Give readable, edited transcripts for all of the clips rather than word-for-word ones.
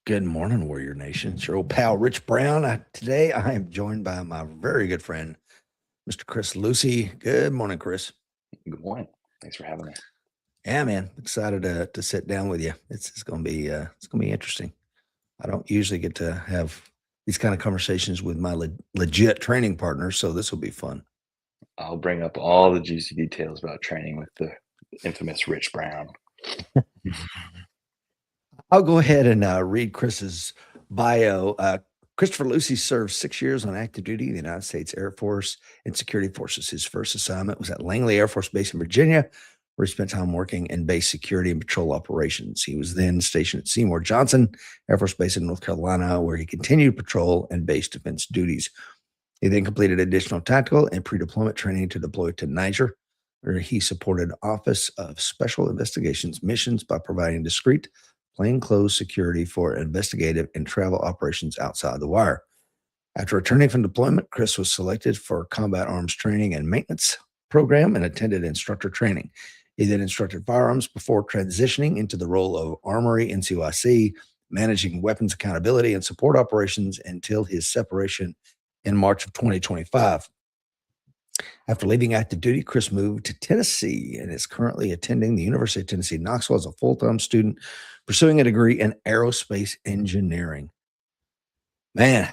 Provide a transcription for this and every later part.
Good morning, Warrior Nation. It's your old pal, Rich Brown. Today, I am joined by my very good friend, Mr. Chris Lucy. Good morning, Chris. Good morning. Thanks for having me. Yeah, man, excited to sit down with you. It's gonna be interesting. I don't usually get to have these kind of conversations with my legit training partners, so this will be fun. I'll bring up all the juicy details about training with the infamous Rich Brown. I'll go ahead and read Chris's bio. Christopher Lucy served 6 years on active duty in the United States Air Force and Security Forces. His first assignment was at Langley Air Force Base in Virginia, where he spent time working in base security and patrol operations. He was then stationed at Seymour Johnson Air Force Base in North Carolina, where he continued patrol and base defense duties. He then completed additional tactical and pre-deployment training to deploy to Niger, where he supported Office of Special Investigations missions by providing discreet plainclothes security for investigative and travel operations outside the wire. After returning from deployment, Chris was selected for combat arms training and maintenance program and attended instructor training. He then instructed firearms before transitioning into the role of Armory NCOIC, managing weapons accountability and support operations until his separation in March of 2025. After leaving active duty, Chris moved to Tennessee and is currently attending the University of Tennessee, Knoxville as a full-time student, pursuing a degree in aerospace engineering. Man,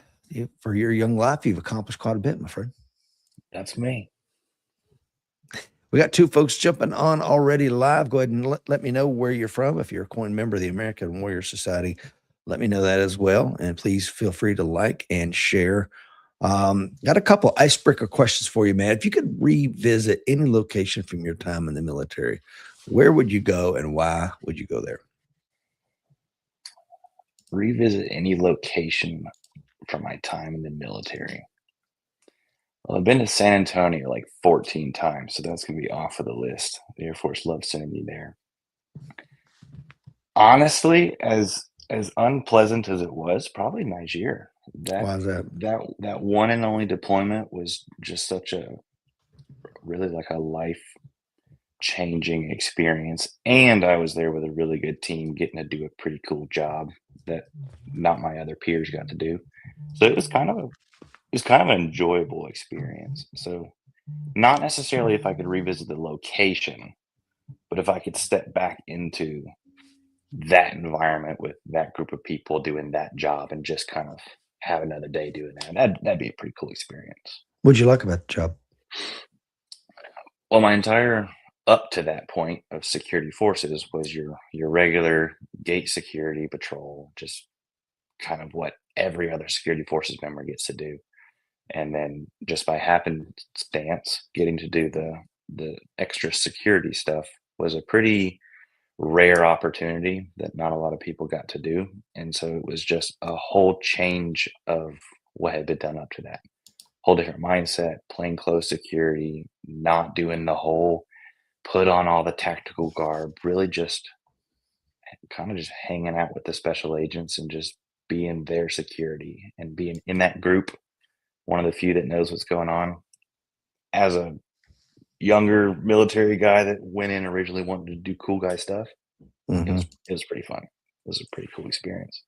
for your young life, you've accomplished quite a bit, my friend. That's me. We got two folks jumping on already live. Go ahead and let me know where you're from. If you're a coin member of the American Warrior Society, let me know that as well. And please feel free to like and share. Got a couple icebreaker questions for you, man. If you could revisit any location from your time in the military, where would you go and why would you go there? Revisit any location from my time in the military. Well, I've been to San Antonio like 14 times, so that's going to be off of the list. The Air Force loves sending me there. Honestly, as unpleasant as it was, probably Niger. Why is that? That one and only deployment was just such a really like a life changing experience, and I was there with a really good team getting to do a pretty cool job that not my other peers got to do. So it was kind of an enjoyable experience. So not necessarily if I could revisit the location, but if I could step back into that environment with that group of people doing that job and just kind of have another day doing that. That'd be a pretty cool experience. What'd you like about the job? Well, my entire up to that point of security forces was your regular gate security patrol, just kind of what every other security forces member gets to do. And then just by happenstance, getting to do the extra security stuff was a pretty rare opportunity that not a lot of people got to do. And so it was just a whole change of what had been done up to that. Whole different mindset, plainclothes security, not doing the whole put on all the tactical garb, really just kind of just hanging out with the special agents and just being their security and being in that group, one of the few that knows what's going on. As a younger military guy that went in originally wanting to do cool guy stuff, it Mhm. was pretty fun. It was a pretty cool experience.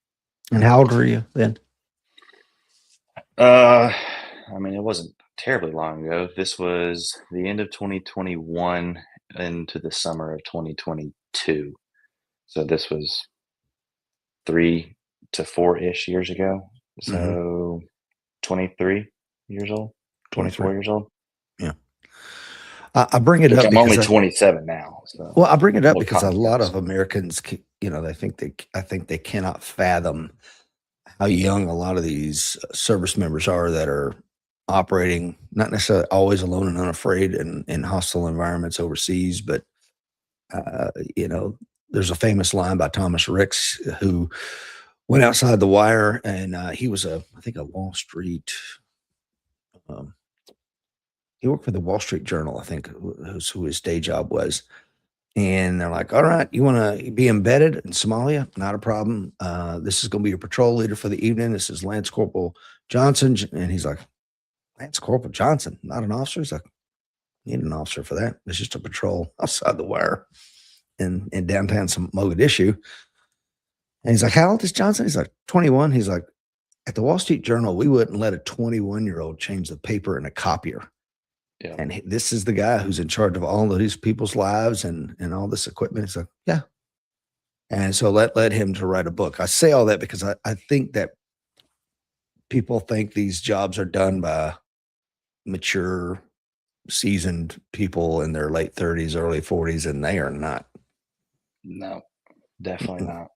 And how old were you then? Uh, I mean, it wasn't terribly long ago. This was the end of 2021 into the summer of 2022. So this was 3 to 4-ish years ago. Mhm. So 23 years old, 24 23. years old, Yeah. I bring it which up I'm only because 27 now. So I bring it a up little because a lot context. of Americans, I think they cannot fathom how young a lot of these service members are that are operating, not necessarily always alone and unafraid in hostile environments overseas, but uh, you know, there's a famous line by Thomas Ricks who went outside the wire, and he was I think a Wall Street. Um, he worked for the Wall Street Journal, I think, was who his day job was. And they're like, all right, you want to be embedded in Somalia? Not a problem. This is going to be your patrol leader for the evening. This is Lance Corporal Johnson. And he's like, Lance Corporal Johnson, not an officer? He's like, need an officer for that. It's just a patrol outside the wire in downtown Mogadishu. And he's like, how old is Johnson? He's like, 21. He's like, at the Wall Street Journal, we wouldn't let a 21-year-old change the paper in a copier. Yeah. And this is the guy who's in charge of all of these people's lives and all this equipment. He's like, yeah. And so led him to write a book. I say all that because I think that people think these jobs are done by mature, seasoned people in their late 30s, early 40s, and they are not. No, definitely not.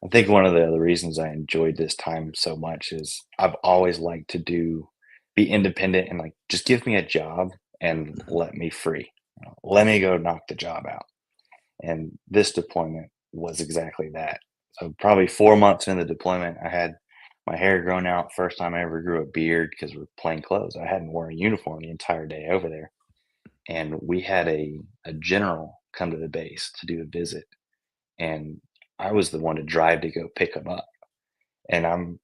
I think one of the other reasons I enjoyed this time so much is I've always liked to be independent and like just give me a job and let me free. Let me go knock the job out. And this deployment was exactly that. So probably 4 months into the deployment, I had my hair grown out. First time I ever grew a beard because we're plain clothes. I hadn't worn a uniform the entire day over there. And we had a general come to the base to do a visit. And I was the one to drive to go pick him up. And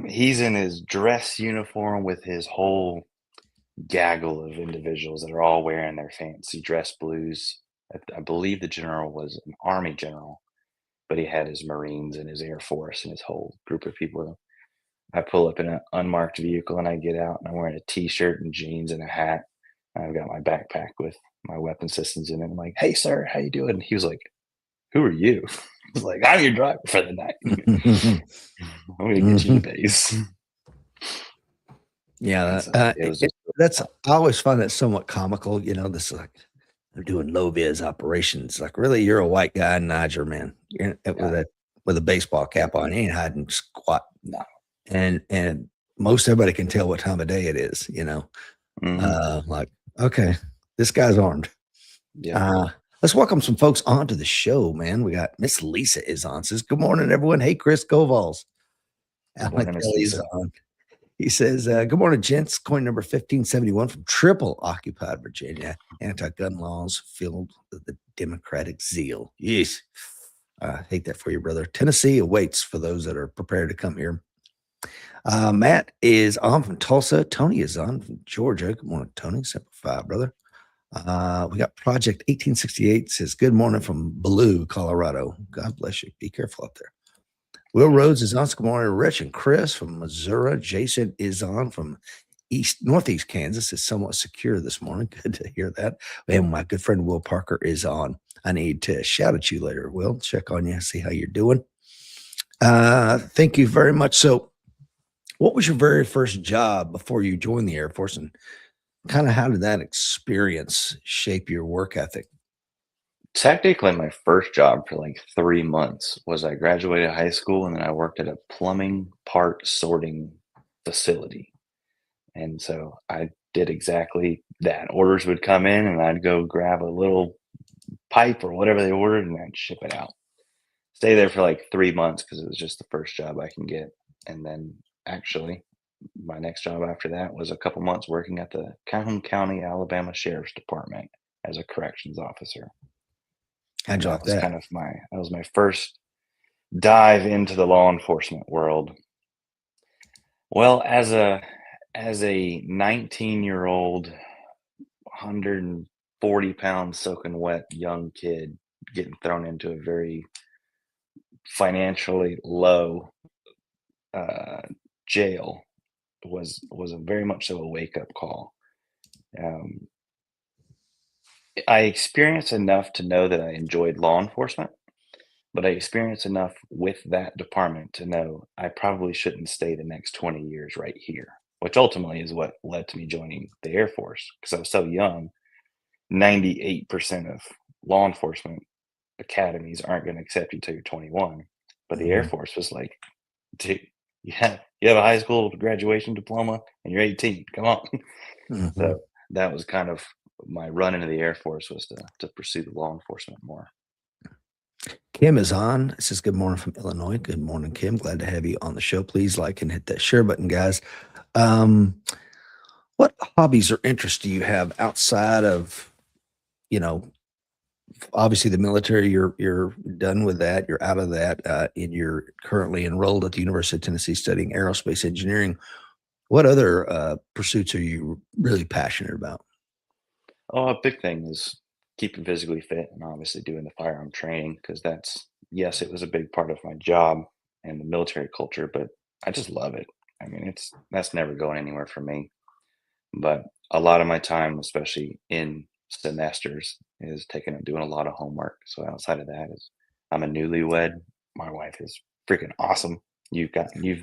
he's in his dress uniform with his whole gaggle of individuals that are all wearing their fancy dress blues. I believe the general was an army general, but he had his Marines and his Air Force and his whole group of people. I pull up in an unmarked vehicle and I get out and I'm wearing a t-shirt and jeans and a hat. I've got my backpack with my weapon systems in it. I'm like, "Hey, sir, how you doing?" And he was like, "Who are you?" I was like, "I'm your driver for the night. I'm gonna get you to base." Yeah, And so it was just that's I always find that somewhat comical. This is like they're doing low vis operations. Like, really, you're a white guy in Niger, man. You're yeah, with a baseball cap on. You ain't hiding squat. no. And most everybody can tell what time of day it is. Mhm. Like, okay, this guy's armed. Yeah. Uh, let's welcome some folks onto the show, man. We got Miss Lisa is on. Says, good morning, everyone. Hey, Chris Govals. Good Alec morning, Miss Kelly's Lisa. on. He says, good morning, gents. Coin number 1571 from triple occupied Virginia. Anti-gun laws filled with the Democratic zeal. Yes. I hate that for you, brother. Tennessee awaits for those that are prepared to come here. Matt is on from Tulsa. Tony is on from Georgia. Good morning, Tony. Simplify, brother. We got Project 1868 says, good morning from Blue, Colorado. God bless you. Be careful up there. Will Rhodes is on. Good morning, Rich and Chris from Missouri. Jason is on from Northeast Kansas. Is somewhat secure this morning. Good to hear that. And my good friend Will Parker is on. I need to shout at you later, Will. Check on you, see how you're doing. Thank you very much. So, what was your very first job before you joined the Air Force, and kind of how did that experience shape your work ethic? Technically, my first job for like 3 months was I graduated high school and then I worked at a plumbing part sorting facility. And so I did exactly that. Orders would come in and I'd go grab a little pipe or whatever they ordered and I'd ship it out. Stay there for like 3 months because it was just the first job I can get. And then actually, my next job after that was a couple months working at the Calhoun County, Alabama Sheriff's Department as a corrections officer. How'd And you that like was that? kind of my first dive into the law enforcement world. Well, as a 19-year-old, 140-pound soaking wet young kid getting thrown into a very financially low uh, jail was a very much so a wake up call. Um, I experienced enough to know that I enjoyed law enforcement, but I experienced enough with that department to know I probably shouldn't stay the next 20 years right here, which ultimately is what led to me joining the Air Force because I was so young. 98% of law enforcement academies aren't going to accept you till you're 21. But the Air Mhm, Force was like, dude, you have a high school graduation diploma and you're 18. Come on. mhm. So that was kind of my run into the Air Force was to pursue the law enforcement more. Kim is on. It says, good morning from Illinois. Good morning, Kim. Glad to have you on the show. Please like and hit that share button, guys. Um, what hobbies or interests do you have outside of, you know, obviously the military? You're done with that. You're out of that. And you're currently enrolled at the University of Tennessee studying aerospace engineering. What other pursuits are you really passionate about? Oh, a big thing is keeping physically fit and obviously doing the firearm training because that's yes, it was a big part of my job and the military culture, but I just love it. I mean, that's never going anywhere for me. But a lot of my time, especially in semesters, is taken up doing a lot of homework. So outside of that is I'm a newlywed. My wife is freaking awesome. You've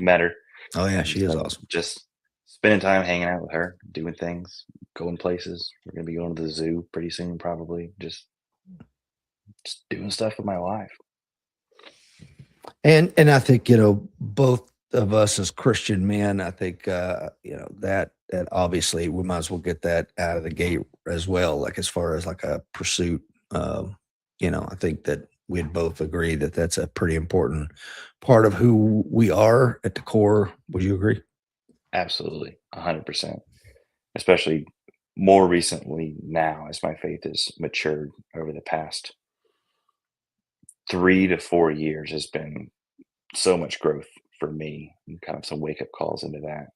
met her. Oh yeah, And she is so awesome. just spending time hanging out with her, doing things, going places. We're gonna be going to the zoo pretty soon, probably. Just doing stuff with my wife. And I think, both of us as Christian men, I think, that obviously we might as well get that out of the gate as well. Like as far as like a pursuit, I think that we'd both agree that that's a pretty important part of who we are at the core. Would you agree? Absolutely, 100%. Especially more recently now as my faith has matured over the past 3 to 4 years has been so much growth for me and kind of some wake up calls into that.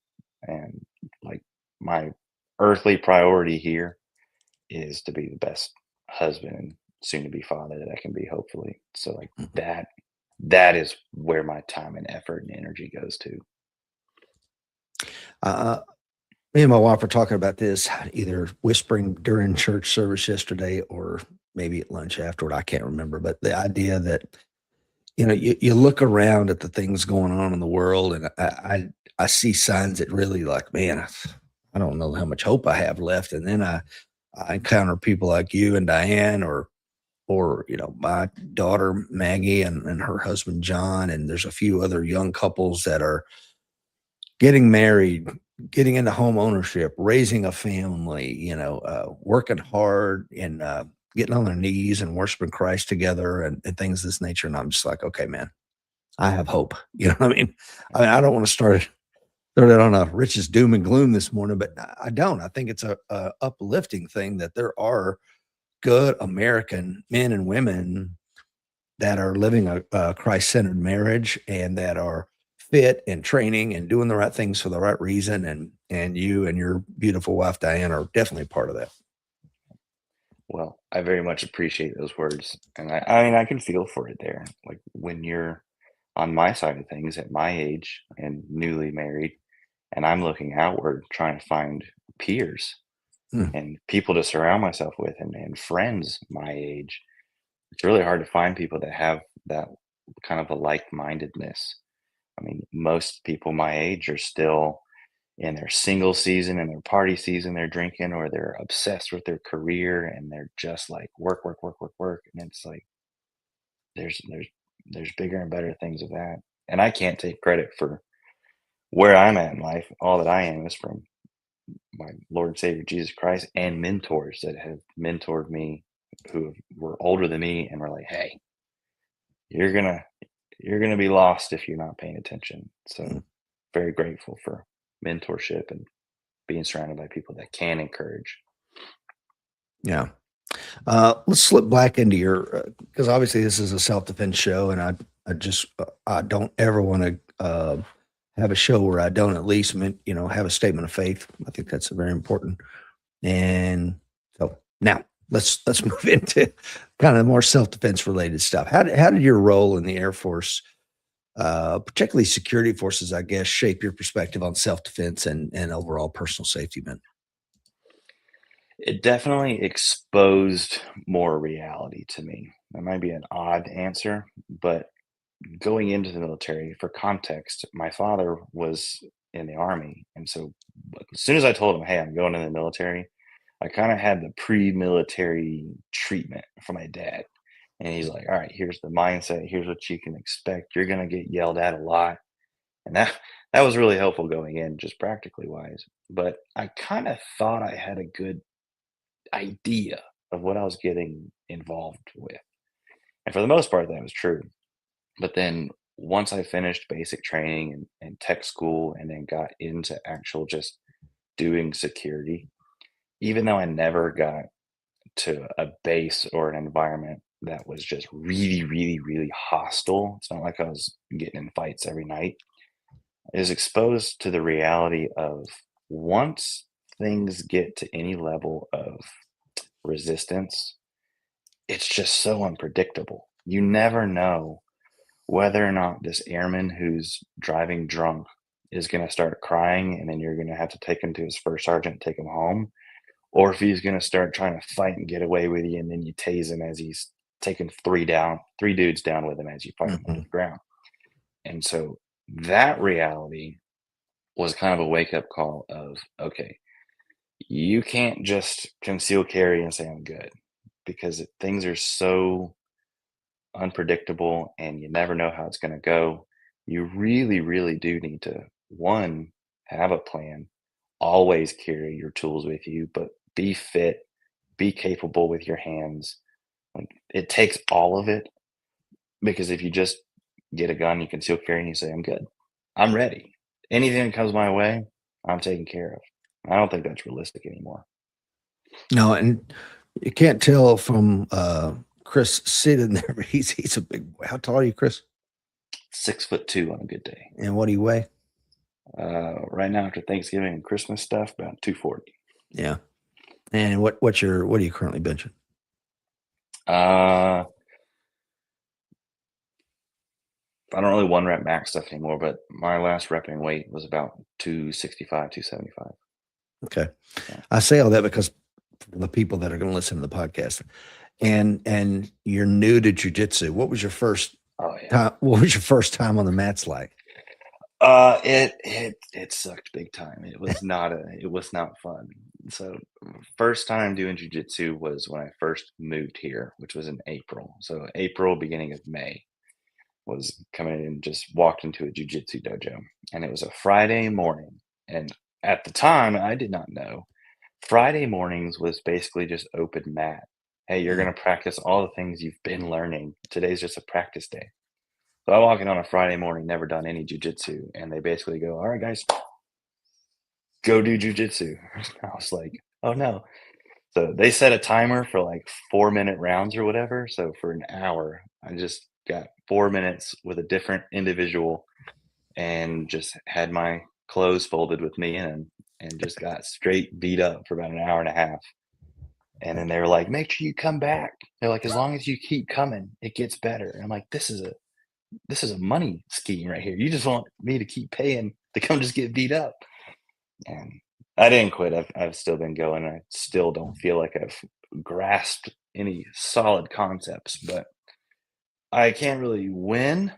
And like my earthly priority here is to be the best husband and soon to be father that I can be, hopefully. So like Mhm. that is where my time and effort and energy goes to. Uh, Me and my wife were talking about this either whispering during church service yesterday or maybe at lunch afterward. I can't remember, but the idea that you look around at the things going on in the world, and I see signs that really like, man, I don't know how much hope I have left. And then I encounter people like you and Diane, or my daughter Maggie and her husband John, and there's a few other young couples that are getting married, getting into home ownership, raising a family, working hard and getting on their knees and worshiping Christ together and things of this nature. And I'm just like, okay, man, I have hope. You know what I mean? I don't want to start it on a richest doom and gloom this morning, but I don't. I think it's a uplifting thing that there are good American men and women that are living a Christ-centered marriage and that are fit and training and doing the right things for the right reason. And you and your beautiful wife Diane are definitely part of that. Well, I very much appreciate those words. And I mean, I can feel for it there. Like when you're on my side of things at my age and newly married, and I'm looking outward trying to find peers Mm, and people to surround myself with and friends my age. It's really hard to find people that have that kind of a like-mindedness. I mean, most people my age are still in their single season and their party season, they're drinking, or they're obsessed with their career and they're just like work, work, work, work, work. And it's like there's there's there's bigger and better things of that. And I can't take credit for where I'm at in life. All that I am is from my Lord and Savior Jesus Christ and mentors that have mentored me who were older than me and were like, hey, you're gonna you're gonna be lost if you're not paying attention. mm, So very grateful for mentorship and being surrounded by people that can encourage. yeah. Let's slip back into your because obviously this is a self defense show, and I just I don't ever want to have a show where I don't at least have a statement of faith. I think that's very important. And so now let's move into kind of more self defense related stuff. How did your role in the Air Force, particularly security forces, I guess, shape your perspective on self defense and overall personal safety, man? It definitely exposed more reality to me. That might be an odd answer, but going into the military, for context, my father was in the army. And so as soon as I told him, hey, I'm going in the military, I kind of had the pre-military treatment for my dad. And he's like, all right, here's the mindset. Here's what you can expect. You're going to get yelled at a lot. And that was really helpful going in, just practically wise. But I kind of thought I had a good idea of what I was getting involved with. And for the most part, that was true. But then once I finished basic training and tech school and then got into actual just doing security, even though I never got to a base or an environment that was just really, really, really hostile, it's not like I was getting in fights every night. I was exposed to the reality of once things get to any level of resistance, it's just so unpredictable. you never know whether or not this airman who's driving drunk is going to start crying and then you're going to have to take him to his first sergeant, take him home, or if he's going to start trying to fight and get away with you and then you tase him as he's taking three dudes down with him as you fight him on Mhm. the ground. And so that reality was kind of a wake up call of, okay, you can't just conceal carry and say I'm good because things are so unpredictable and you never know how it's going to go. You really, really do need to, one, have a plan, always carry your tools with you, but be fit, be capable with your hands. Like it takes all of it because if you just get a gun, you conceal carry and you say, I'm good, I'm ready. Anything that comes my way, I'm taken care of. I don't think that's realistic anymore. No, and you can't tell from Chris sitting there, but he's a big boy. How tall are you, Chris? 6'2" on a good day. And what do you weigh? Right now after Thanksgiving and Christmas stuff, about 240. Yeah. And what are you currently benching? I don't really one rep max stuff anymore, but my last repping weight was about 265, 275. Okay. Yeah. I say all that because for the people that are going to listen to the podcast and you're new to jujitsu, what was your first Oh yeah. time? What was your first time on the mats like? It sucked big time. It was not fun. So first time doing jujitsu was when I first moved here, which was in April. So April, beginning of May, was coming in and just walked into a jujitsu dojo, and it was a Friday morning. And at the time, I did not know Friday mornings was basically just open mat. Hey, you're going to practice all the things you've been learning. Today's just a practice day. So I walk in on a Friday morning, never done any jujitsu, and they basically go, "All right, guys, go do jujitsu." I was like, "Oh no!" So they set a timer for like 4-minute rounds or whatever. So for an hour, I just got 4 minutes with a different individual, and just had my clothes folded with me in, and just got straight beat up for about an hour and a half. And then they were like, "Make sure you come back." They're like, "As long as you keep coming, it gets better." And I'm like, this is a money scheme right here. You just want me to keep paying to come just get beat up. And I didn't quit. I've still been going. I still don't feel like I've grasped any solid concepts, but I can't really win,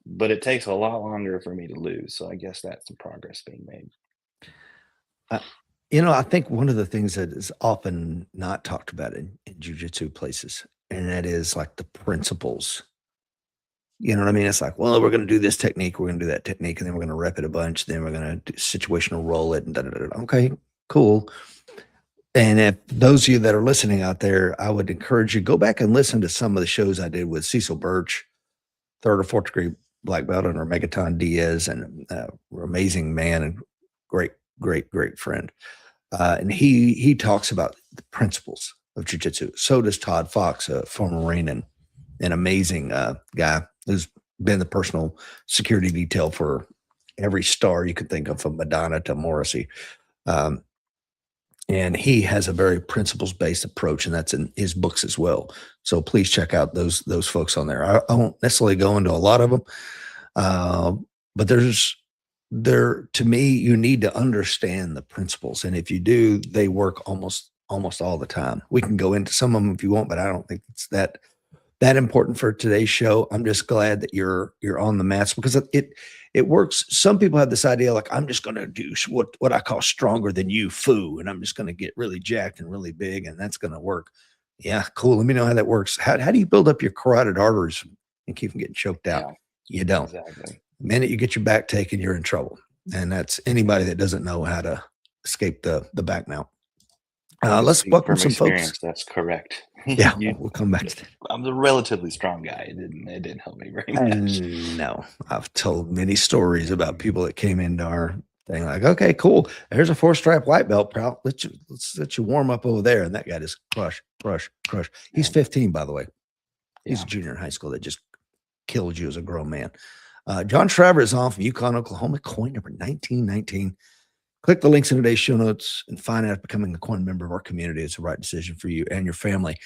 but it takes a lot longer for me to lose. So I guess that's some progress being made. Uh, I think one of the things that is often not talked about in jujitsu places, and that is like the principles. You know what I mean? It's like, well, we're going to do this technique, we're going to do that technique, and then we're going to rep it a bunch, then we're going to situational roll it, and da da da. Da. Okay, cool. And if those of you that are listening out there, I would encourage you go back and listen to some of the shows I did with Cecil Birch, third or fourth degree black belt, and Megaton Diaz, and amazing man and great, great, great friend. And he talks about the principles of jujitsu. So does Todd Fox, a former Marine and an amazing guy who's been the personal security detail for every star you could think of, from Madonna to Morrissey. Um, and he has a very principles based approach, and that's in his books as well. So please check out those folks on there. I won't necessarily go into a lot of them, but to me, you need to understand the principles, and if you do, they work almost all the time. We can go into some of them if you want, but I don't think it's that important for today's show. I'm just glad that you're on the mats, because it works. Some people have this idea like, I'm just going to do what I call stronger than you foo, and I'm just going to get really jacked and really big, and that's going to work. Yeah, cool. Let me know how that works. How do you build up your carotid arteries and keep from getting choked out? Yeah, You don't. exactly. The minute you get your back taken, you're in trouble, and that's anybody that doesn't know how to escape the back mount. Let's Speak welcome from some folks. experience. That's correct. Yeah, we'll come back to that. I'm a relatively strong guy. It didn't help me very much. No, I've told many stories about people that came into our thing like, okay, cool. There's a 4-stripe white belt, pal. Let's let you warm up over there. And that guy just crush. He's 15, by the way. He's a junior in high school that just killed you as a grown man. John Shriver is on from Yukon, Oklahoma, coin number 1919. Click the links in today's show notes and find out if becoming a coin member of our community is the right decision for you and your family.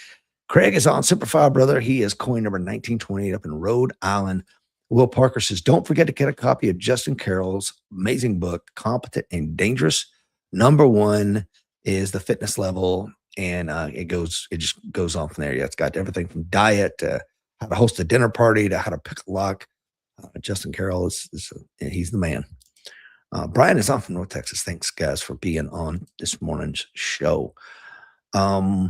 Craig is on Superfile, brother. He is coin number 1928 up in Rhode Island. Will Parker says, don't forget to get a copy of Justin Carroll's amazing book, Competent and Dangerous. Number one is the fitness level, and it just goes on from there. Yeah, it's got everything from diet to how to host a dinner party to how to pick a lock. Justin Carroll he's the man. Brian is on from North Texas. Thanks, guys, for being on this morning's show. Yeah,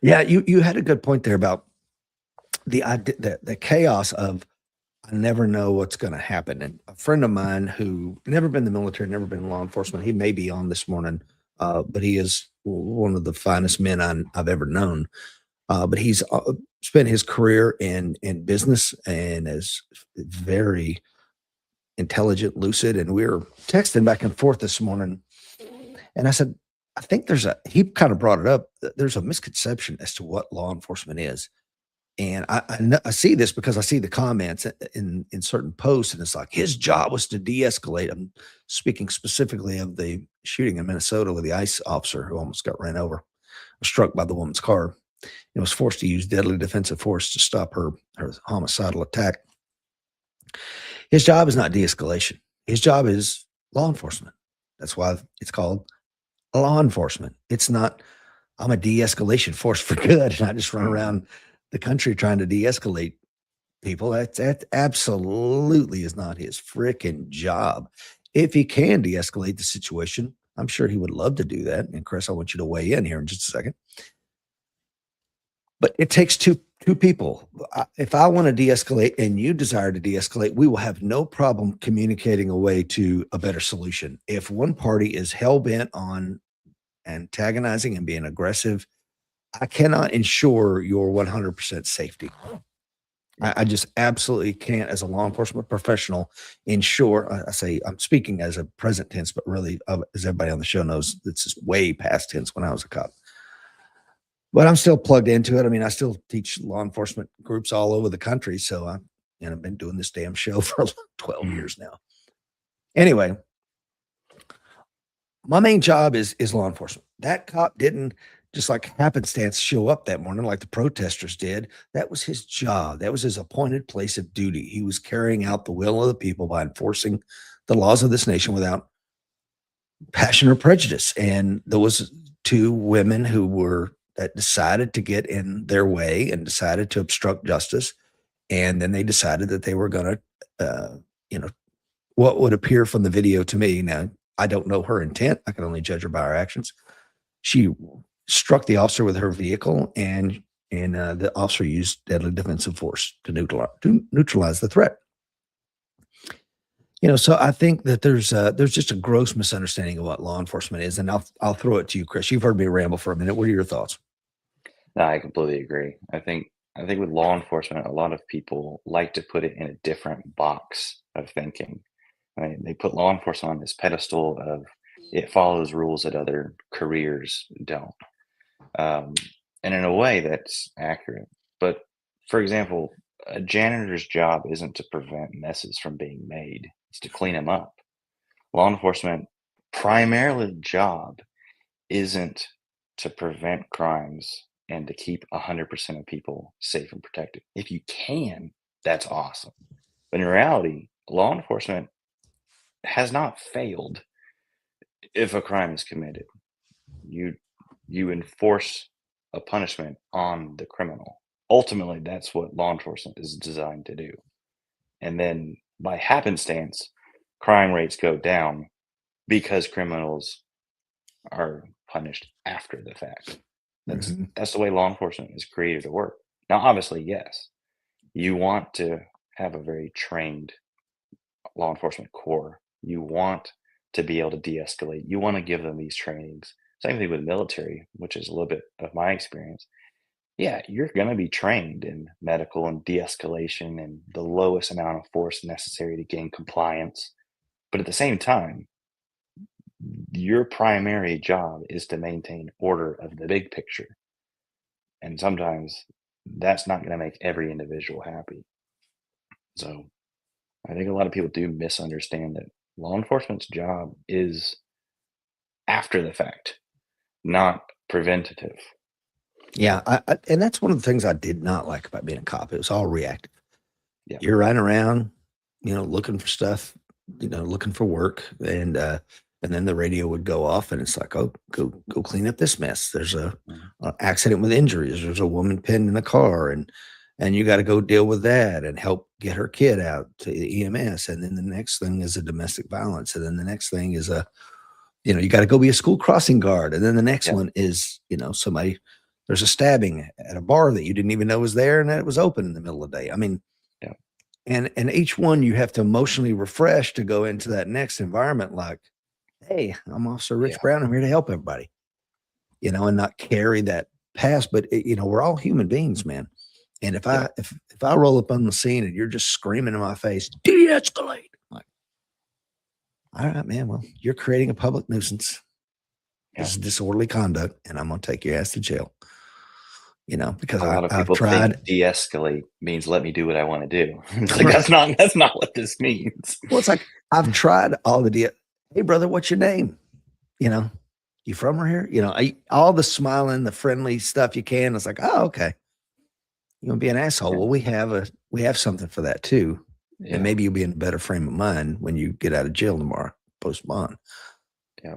you had a good point there about the idea, the chaos of I never know what's going to happen. And a friend of mine who never been in the military, never been in law enforcement, he may be on this morning, but he is one of the finest men I've ever known. But he's spent his career in business and is very intelligent, lucid. And we were texting back and forth this morning, and I said, I think he kind of brought it up. There's a misconception as to what law enforcement is. And I see this because I see the comments in certain posts, and it's like his job was to de-escalate. I'm speaking specifically of the shooting in Minnesota with the ICE officer who almost got ran over, was struck by the woman's car, and was forced to use deadly defensive force to stop her homicidal attack. His job is not de-escalation. His job is law enforcement. That's why it's called law enforcement. It's not, I'm a de-escalation force for good, and I just run around the country trying to de-escalate people. That absolutely is not his freaking job. If he can de-escalate the situation, I'm sure he would love to do that. And Chris, I want you to weigh in here in just a second. But it takes two people. If I want to de-escalate and you desire to de-escalate, we will have no problem communicating a way to a better solution. If one party is hell-bent on antagonizing and being aggressive, I cannot ensure your 100% safety. I just absolutely can't, as a law enforcement professional, ensure. I say I'm speaking as a present tense, but really, as everybody on the show knows, this is way past tense when I was a cop. But I'm still plugged into it. I mean, I still teach law enforcement groups all over the country. So I've been doing this damn show for 12 years now. Anyway, my main job is law enforcement. That cop didn't just like happenstance show up that morning like the protesters did. That was his job. That was his appointed place of duty. He was carrying out the will of the people by enforcing the laws of this nation without passion or prejudice. And there was two women that decided to get in their way and decided to obstruct justice. And then they decided that they were going to, what would appear from the video to me. Now, I don't know her intent. I can only judge her by her actions. She struck the officer with her vehicle, and the officer used deadly defensive force to neutralize the threat. So I think that there's just a gross misunderstanding of what law enforcement is, and I'll throw it to you, Chris. You've heard me ramble for a minute. What are your thoughts? No, I completely agree. I think with law enforcement, a lot of people like to put it in a different box of thinking. Right? They put law enforcement on this pedestal of it follows rules that other careers don't. And in a way, that's accurate. But for example, a janitor's job isn't to prevent messes from being made; it's to clean them up. Law enforcement primarily job isn't to prevent crimes and to keep 100% of people safe and protected. If you can, that's awesome. But in reality, law enforcement has not failed if a crime is committed. You enforce a punishment on the criminal. Ultimately, that's what law enforcement is designed to do. And then by happenstance, crime rates go down because criminals are punished after the fact. That's the way law enforcement is created to work. Now, obviously, yes, you want to have a very trained law enforcement corps. You want to be able to de-escalate. You want to give them these trainings. Same thing with military, which is a little bit of my experience. Yeah, you're going to be trained in medical and de-escalation and the lowest amount of force necessary to gain compliance. But at the same time, your primary job is to maintain order of the big picture. And sometimes that's not going to make every individual happy. So I think a lot of people do misunderstand that law enforcement's job is after the fact, not preventative. Yeah, and that's one of the things I did not like about being a cop. It was all reactive. Yeah. You're running around, looking for stuff, looking for work, and then the radio would go off, and it's like, oh, go clean up this mess. There's Mhm. a accident with injuries. There's a woman pinned in a car, and you got to go deal with that and help get her kid out to the EMS. And then the next thing is a domestic violence, and then the next thing is you got to go be a school crossing guard, and then the next Yeah. one is somebody. There's a stabbing at a bar that you didn't even know was there, and that it was open in the middle of the day. I mean, Yeah. and each one you have to emotionally refresh to go into that next environment. Like, hey, I'm Officer Rich Yeah. Brown. I'm here to help everybody, and not carry that past. But we're all human beings, man. And if Yeah. if I roll up on the scene and you're just screaming in my face, de-escalate, I'm like, all right, man. Well, you're creating a public nuisance. This is disorderly conduct, and I'm gonna take your ass to jail. Because A lot of I've people think tried. de-escalate means let me do what I want to do. It's like that's not what this means. Well, it's like I've tried all the hey brother, what's your name? You from around here? All the smiling, the friendly stuff you can. It's like, oh, okay. You want to be an asshole? Yeah. Well, we have something for that too. Yeah. And maybe you'll be in a better frame of mind when you get out of jail tomorrow, post bond. Yeah.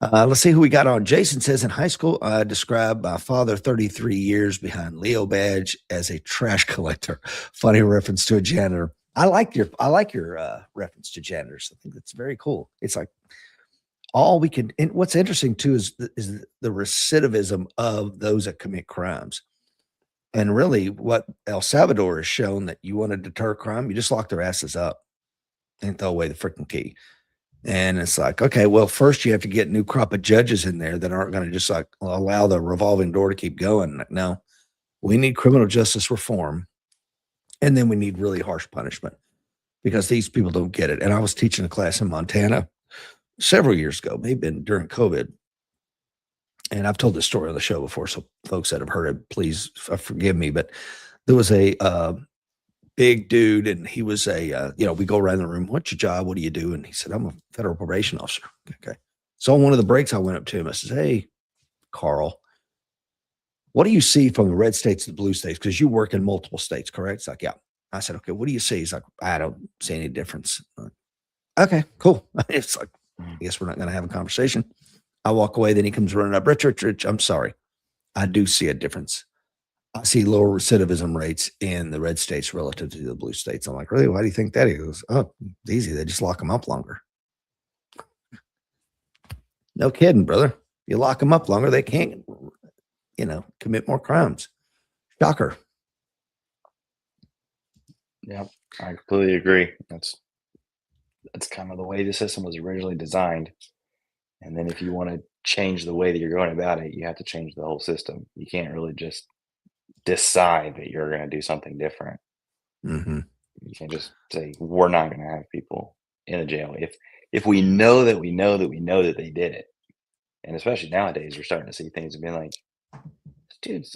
Let's see who we got on. Jason says in high school, I described my father 33 years behind Leo badge as a trash collector. Funny reference to a janitor. I like your reference to janitors. I think that's very cool. It's like all we can. And what's interesting too is the recidivism of those that commit crimes. And really, what El Salvador has shown that you want to deter crime, you just lock their asses up and throw away the freaking key. And it's like, okay, well, first you have to get a new crop of judges in there that aren't going to just like allow the revolving door to keep going. Like, no, we need criminal justice reform. And then we need really harsh punishment because these people don't get it. And I was teaching a class in Montana several years ago, maybe during COVID. And I've told this story on the show before. So folks that have heard it, please forgive me. But there was a big dude, and he was we go around the room. What's your job? What do you do? And he said, I'm a federal probation officer. Okay. So on one of the breaks, I went up to him. I said, hey, Carl, what do you see from the red states to the blue states? Because you work in multiple states, correct? It's like, yeah. I said, okay, what do you see? He's like, I don't see any difference. I'm like, okay, cool. It's like, I guess we're not going to have a conversation. I walk away. Then he comes running up. Rich, I'm sorry. I do see a difference. I see lower recidivism rates in the red states relative to the blue states. I'm like, really? Why do you think that? He goes, oh, it's easy. They just lock them up longer. No kidding, brother. You lock them up longer, they can't, commit more crimes. Shocker. Yeah, I completely agree. That's kind of the way the system was originally designed. And then if you want to change the way that you're going about it, you have to change the whole system. You can't really just decide that you're going to do something different. Mm-hmm. You can't just say we're not going to have people in a jail if we know that we know that we know that they did it. And especially nowadays, we're starting to see things and being like, this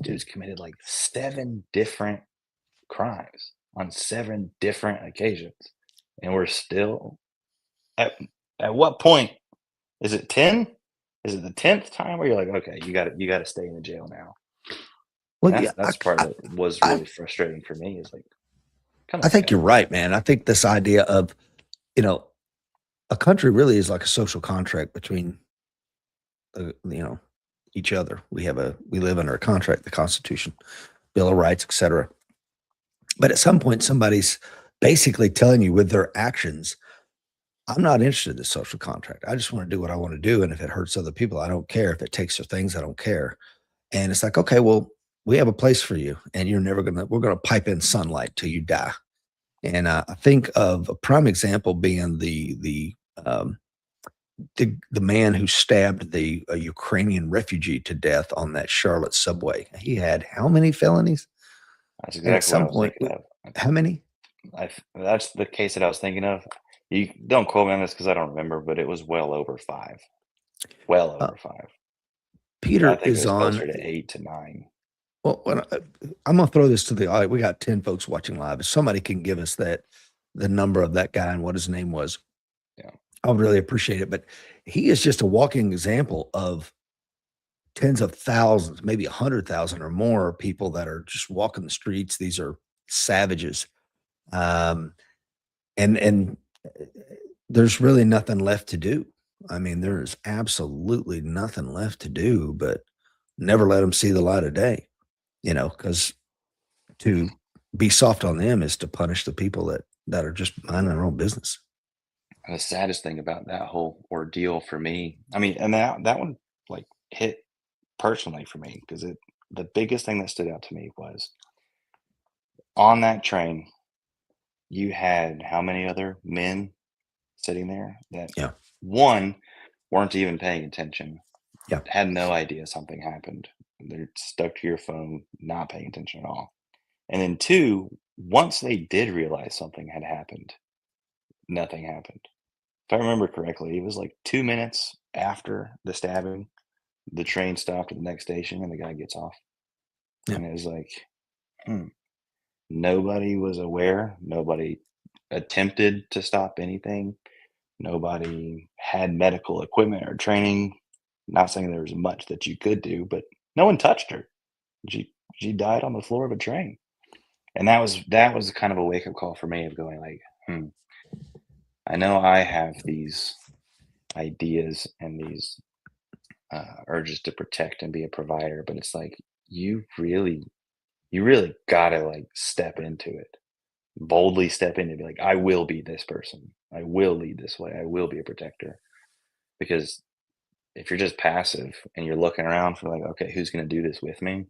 dude's committed like 7 different crimes on 7 different occasions, and we're still at what point is it 10? Is it the 10th time where you're like, okay, you got to stay in the jail now? Well, And yeah, that's part that was really frustrating for me. Is like, come on, I think guys. you're right, man. I think this idea of, a country really is like a social contract between, each other. We live under a contract, the Constitution, Bill of Rights, etc. But at some point, somebody's basically telling you with their actions, I'm not interested in this social contract. I just want to do what I want to do. And if it hurts other people, I don't care. If it takes their things, I don't care. And it's like, okay, well, we have a place for you, and we're going to pipe in sunlight till you die. And I think of a prime example being um, the man who stabbed the Ukrainian refugee to death on that Charlotte subway. He had how many felonies? That's And at exactly what I some was point, thinking of. how many? That's the case that I was thinking of. You don't quote me on this because I don't remember, but it was well over 5. Well Uh, over 5. I Peter think it is was on. closer to 8 to 9. Well, I'm going to throw this to the audience. We got 10 folks watching live. If somebody can give us the number of that guy and what his name was, Yeah. I would really appreciate it. But he is just a walking example of tens of thousands, maybe 100,000 or more people that are just walking the streets. These are savages. Um, and there's really nothing left to do. I mean, there's absolutely nothing left to do but never let them see the light of day, because to be soft on them is to punish the people that are just minding their own business. And the saddest thing about that whole ordeal for me, I mean, and that one like hit personally for me because the biggest thing that stood out to me was on that train, you had how many other men sitting there that Yeah. one weren't even paying attention, Yeah. had no idea something happened. They're stuck to your phone, not paying attention at all. And then two, once they did realize something had happened, nothing happened. If I remember correctly, it was like 2 minutes after the stabbing, the train stopped at the next station and the guy gets off. Yeah. And it was like, hmm, nobody was aware. Nobody attempted to stop anything. Nobody had medical equipment or training. Not saying there was much that you could do, but no one touched her. She died on the floor of a train. And that was kind of a wake up call for me of going like, I know I have these ideas and these urges to protect and be a provider, but it's like you really gotta like step into it, boldly step in and be like, I will be this person. I will lead this way. I will be a protector. Because if you're just passive and you're looking around for like, okay, who's going to do this with me?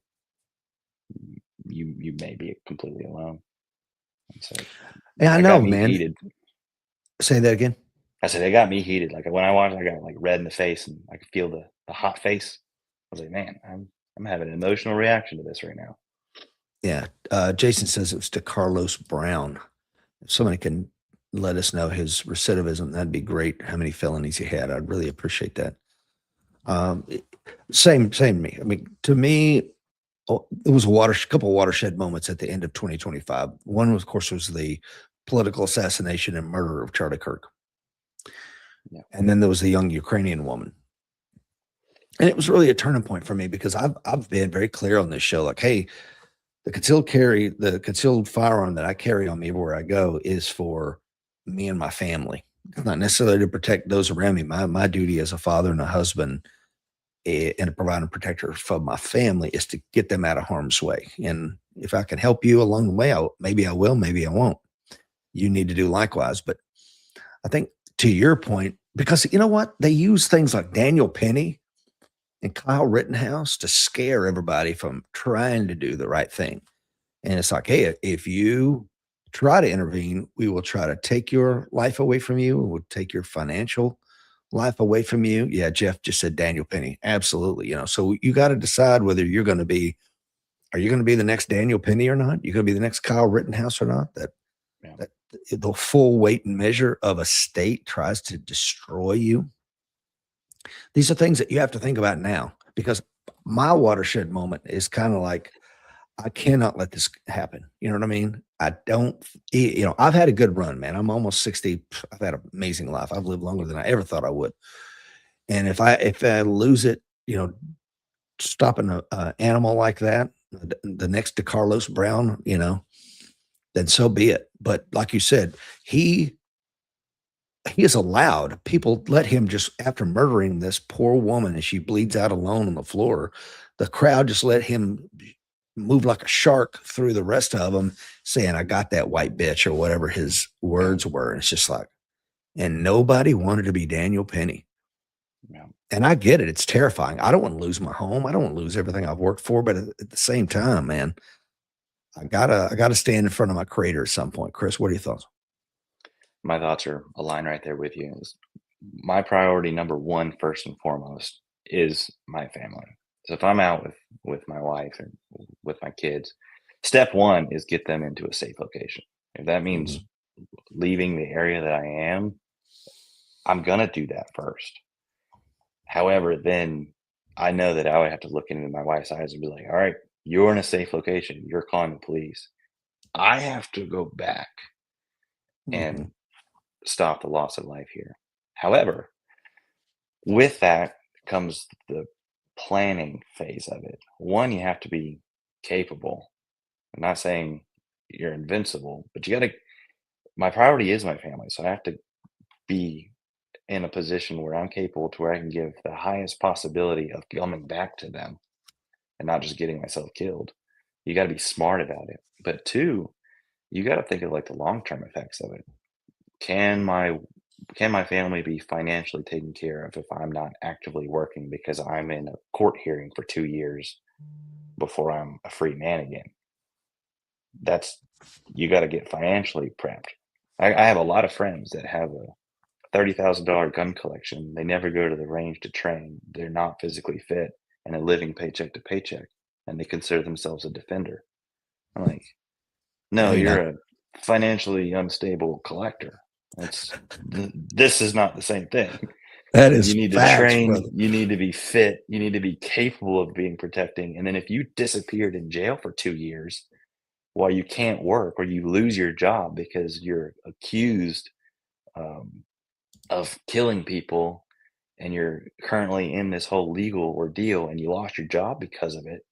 You may be completely alone. And so Yeah, I that know, got me man. heated. Say that again. I said it got me heated. Like when I watched, I got like red in the face and I could feel the hot face. I was like, man, I'm having an emotional reaction to this right now. Yeah. Jason says it was to Carlos Brown. If somebody can let us know his recidivism, that'd be great. How many felonies he had? I'd really appreciate that. It- same to me. I mean, to me, it was a couple watershed moments at the end of 2025. One, of course, was the political assassination and murder of Charlie Kirk, Yeah. and then there was the young Ukrainian woman. And it was really a turning point for me because I've been very clear on this show, like, hey, the concealed firearm that I carry on me everywhere I go is for me and my family. It's not necessarily to protect those around me. My duty as a father and a husband and a provider and protector for my family is to get them out of harm's way. And if I can help you along the way, maybe I will, maybe I won't. You need to do likewise. But I think to your point, because you know what? They use things like Daniel Penny and Kyle Rittenhouse to scare everybody from trying to do the right thing. And it's like, hey, if you try to intervene, we will try to take your life away from you. We'll take your financial life away from you. Yeah, Jeff just said Daniel Penny. Absolutely. So you got to decide whether are you going to be the next Daniel Penny or not? You're going to be the next Kyle Rittenhouse or not? Yeah. That the full weight and measure of a state tries to destroy you. These are things that you have to think about now because my watershed moment is kind of like, I cannot let this happen. You know what I mean? I don't, I've had a good run, man. I'm almost 60. I've had an amazing life. I've lived longer than I ever thought I would. And if I lose it, stopping a animal like that, the next to Carlos Brown, then so be it. But like you said, he is allowed. People let him just after murdering this poor woman and she bleeds out alone on the floor. The crowd just let him move like a shark through the rest of them, saying, I got that white bitch or whatever his words were. And it's just like, and nobody wanted to be Daniel Penny. Yeah. And I get it. It's terrifying. I don't want to lose my home. I don't want to lose everything I've worked for. But at the same time, man, I gotta stand in front of my creator at some point. Chris, what are your thoughts? My thoughts are aligned right there with you. My priority number one, first and foremost, is my family. So if I'm out with my wife and with my kids, step one is get them into a safe location. If that means Mhm. leaving the area that I am, I'm gonna do that first. However, then I know that I would have to look into my wife's eyes and be like, all right, you're in a safe location. You're calling the police. I have to go back Mhm. and stop the loss of life here. However, with that comes the planning phase of it. One, you have to be capable. I'm not saying you're invincible, but you got to. My priority is my family, so I have to be in a position where I'm capable to where I can give the highest possibility of coming back to them and not just getting myself killed. You got to be smart about it. But two, you got to think of like the long term effects of it. Can my can my family be financially taken care of if I'm not actively working because I'm in a court hearing for 2 years before I'm a free man again? That's you got to get financially prepped. I have a lot of friends that have a $30,000 gun collection. They never go to the range to train. They're not physically fit and are living paycheck to paycheck, and they consider themselves a defender. I'm like, no, Hey, you're a financially unstable collector. This is not the same thing. that You is need to facts, train, brother. you need to be fit, you need to be capable of being protecting. And then if you disappeared in jail for 2 years while you can't work or you lose your job because you're accused um, of killing people and you're currently in this whole legal ordeal and you lost your job because of it,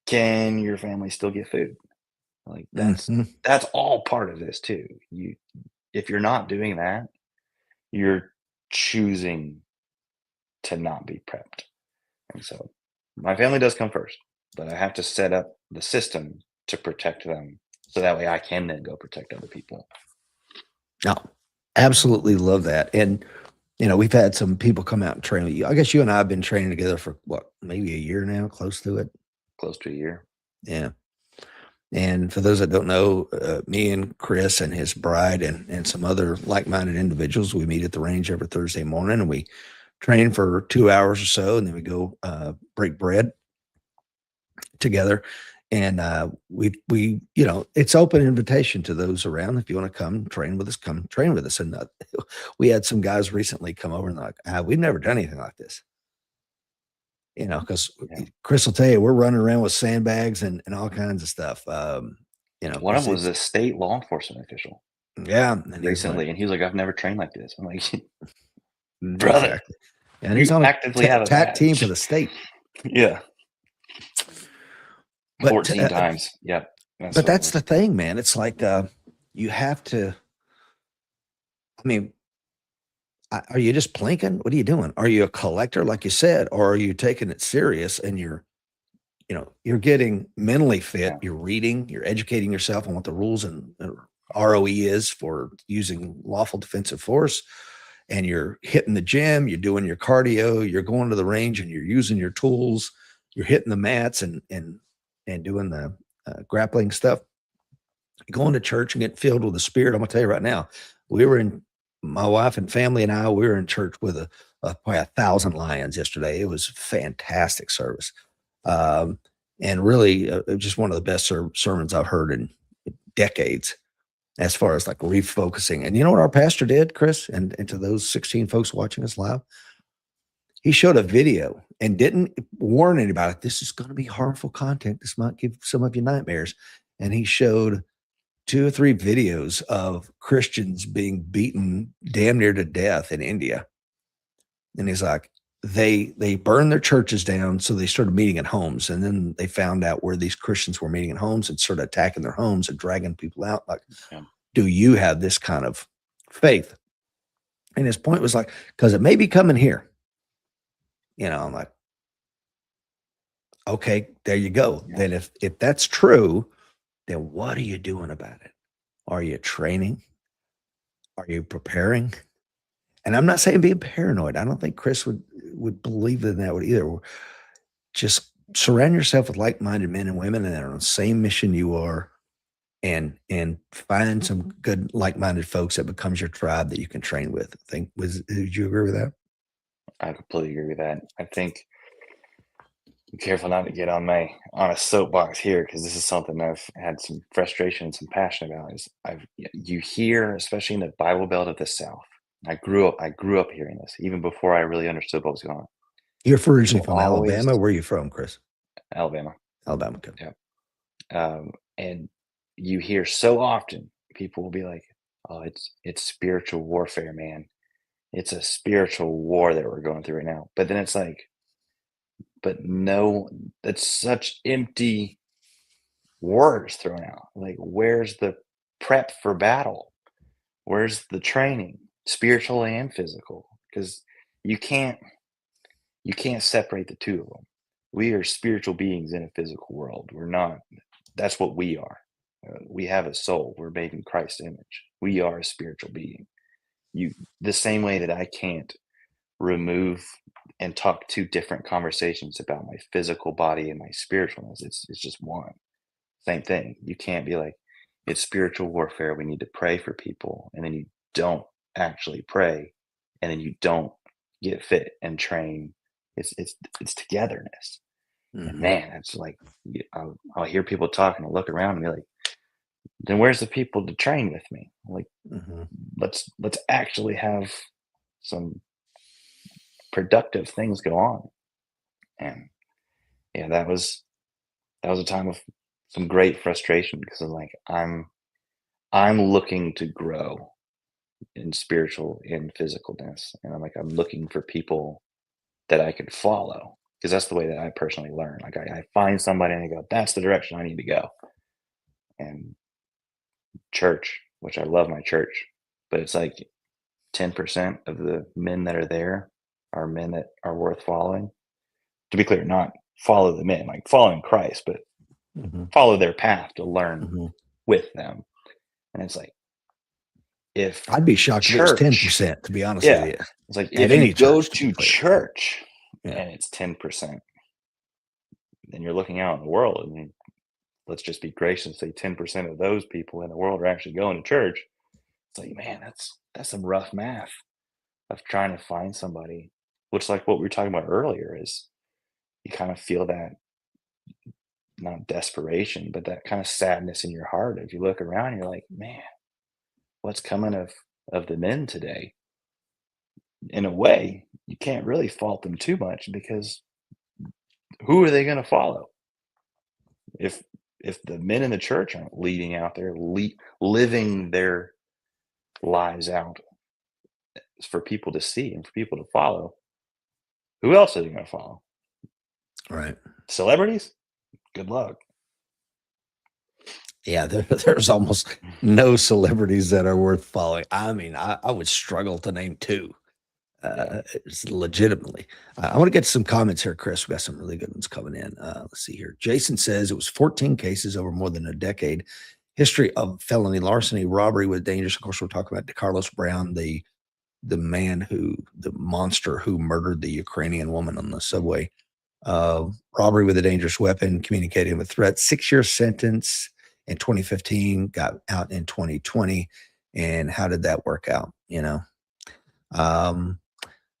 can your family still get food? Like Mhm. that's all part of this too. You if you're not doing that, you're choosing to not be prepped. And so my family does come first, but I have to set up the system to protect them so that way I can then go protect other people. No, absolutely love that. And we've had some people come out and train with you. I guess you and I have been training together for what, maybe a year now, close to it. Close to a year. Yeah. And for those that don't know, me and Chris and his bride and some other like-minded individuals, we meet at the range every Thursday morning and we train for 2 hours or so, and then we go break bread together. And it's open invitation to those around. If you want to come train with us, come train with us. And we had some guys recently come over and they're like, we've never done anything like this. Because Yeah. Chris will tell you, we're running around with sandbags and all kinds of stuff. One of them was it's a state law enforcement official yeah. And he was like, recently, and he was like, I've never trained like this. I'm like, brother, exactly. And he's you on a actively have a TAC team for badge. the state. Yeah. But 14 times. Yep. That's but what it that's was. the thing, man. It's like you have to. I mean, are you just plinking? What are you doing? Are you a collector, like you said, or are you taking it serious and you're getting mentally fit, Yeah. you're reading, you're educating yourself on what the rules and ROE is for using lawful defensive force, and you're hitting the gym, you're doing your cardio, you're going to the range and you're using your tools, you're hitting the mats and doing the grappling stuff, going to church and getting filled with the Spirit. I'm gonna tell you right now, we were in my wife and family and I, we were in church with probably 1,000 lions yesterday. It was fantastic service. Um, and really just one of the best sermons I've heard in decades as far as like refocusing. And you know what our pastor did, Chris, and to those 16 folks watching us live? He showed a video and didn't warn anybody. This is going to be harmful content. This might give some of you nightmares. And he showed 2 or 3 videos of Christians being beaten damn near to death in India. And he's like, they burned their churches down, so they started meeting at homes, and then they found out where these Christians were meeting at homes and started attacking their homes and dragging people out. Like, Yeah. do you have this kind of faith? And his point was like, because it may be coming here. I'm like, okay, there you go. Yeah. Then if that's true, then what are you doing about it? Are you training? Are you preparing? And I'm not saying being paranoid. I don't think Chris would believe in that would either. Just surround yourself with like-minded men and women that are on the same mission you are, and find some good like-minded folks that becomes your tribe that you can train with. Would you agree with that? I completely agree with that. I think I'm careful not to get on a soapbox here because this is something I've had some frustration and some passion about. Is you hear, especially in the Bible Belt of the South. I grew up hearing this even before I really understood what was going on. You're originally People from always Alabama. Where are you from, Chris? Alabama. Alabama. Okay. Yeah. And you hear so often people will be like, "Oh, it's spiritual warfare, man. It's a spiritual war that we're going through right now." But then it's like, but no, that's such empty words thrown out. Like, where's the prep for battle? Where's the training, spiritual and physical? Because you can't separate the two of them. We are spiritual beings in a physical world. We're not. That's what we are. We have a soul. We're made in Christ's image. We are a spiritual being. You, the same way that I can't remove and talk two different conversations about my physical body and my spiritualness. It's just one. Same thing. You can't be like, it's spiritual warfare. We need to pray for people. And then you don't actually pray. And then you don't get fit and train. It's togetherness. And man, it's like, I'll hear people talking and look around and be like, then where's the people to train with me? Like, let's actually have some productive things go on. And yeah, that was a time of some great frustration, because I'm like, I'm looking to grow in spiritual and physicalness. And I'm looking for people that I could follow, because that's the way that I personally learn. Like, I find somebody and I go, that's the direction I need to go. And church, which I love my church, but it's like 10% of the men that are there are men that are worth following. To be clear, not follow the men, like following Christ, but follow their path to learn with them. And it's like, if I'd be shocked if it was church, 10%, to be honest yeah, with you. it's like, At if any you go church, to to be clear. church Yeah. and it's 10%, then you're looking out in the world, and let's just be gracious and say 10% of those people in the world are actually going to church. It's like, man, that's some rough math of trying to find somebody, which, like what we were talking about earlier, is you kind of feel that, not desperation, but that kind of sadness in your heart. If you look around, you're like, man, what's coming of the men today? In a way, you can't really fault them too much, because who are they going to follow? If the men in the church aren't leading out there, living their lives out for people to see and for people to follow, who else are they going to follow? Right. Celebrities? Good luck. Yeah, there's almost no celebrities that are worth following. I mean, I would struggle to name two. It's legitimately. I want to get some comments here, Chris. We got some really good ones coming in. Let's see here. Jason says it was 14 cases over more than a decade. History of felony larceny, robbery with dangerous. Of course, we're talking about DeCarlos Brown, the monster who murdered the Ukrainian woman on the subway. Robbery with a dangerous weapon, communicating with threat. 6-year sentence in 2015, got out in 2020. And how did that work out?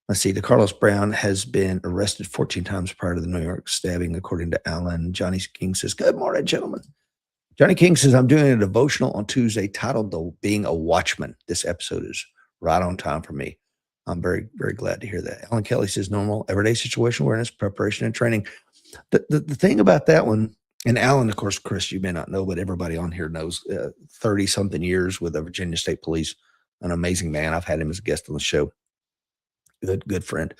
Let's see. DeCarlos Brown has been arrested 14 times prior to the New York stabbing, according to Alan. Johnny King says, good morning, gentlemen. Johnny King says, I'm doing a devotional on Tuesday titled Being a Watchman. This episode is right on time for me. I'm very, very glad to hear that. Alan Kelly says, normal, everyday situation awareness, preparation, and training. The thing about that one, and Alan, of course, Chris, you may not know, but everybody on here knows, 30-something years with the Virginia State Police, an amazing man. I've had him as a guest on the show. Good friend.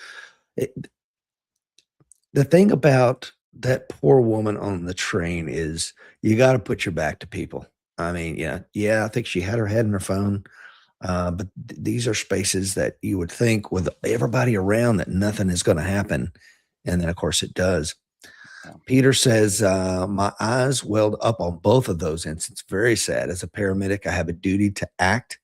The thing about that poor woman on the train is you got to put your back to people. I mean, yeah, I think she had her head in her phone. But these are spaces that you would think with everybody around that nothing is going to happen. And then, of course, it does. Peter says, my eyes welled up on both of those incidents. Very sad. As a paramedic, I have a duty to act,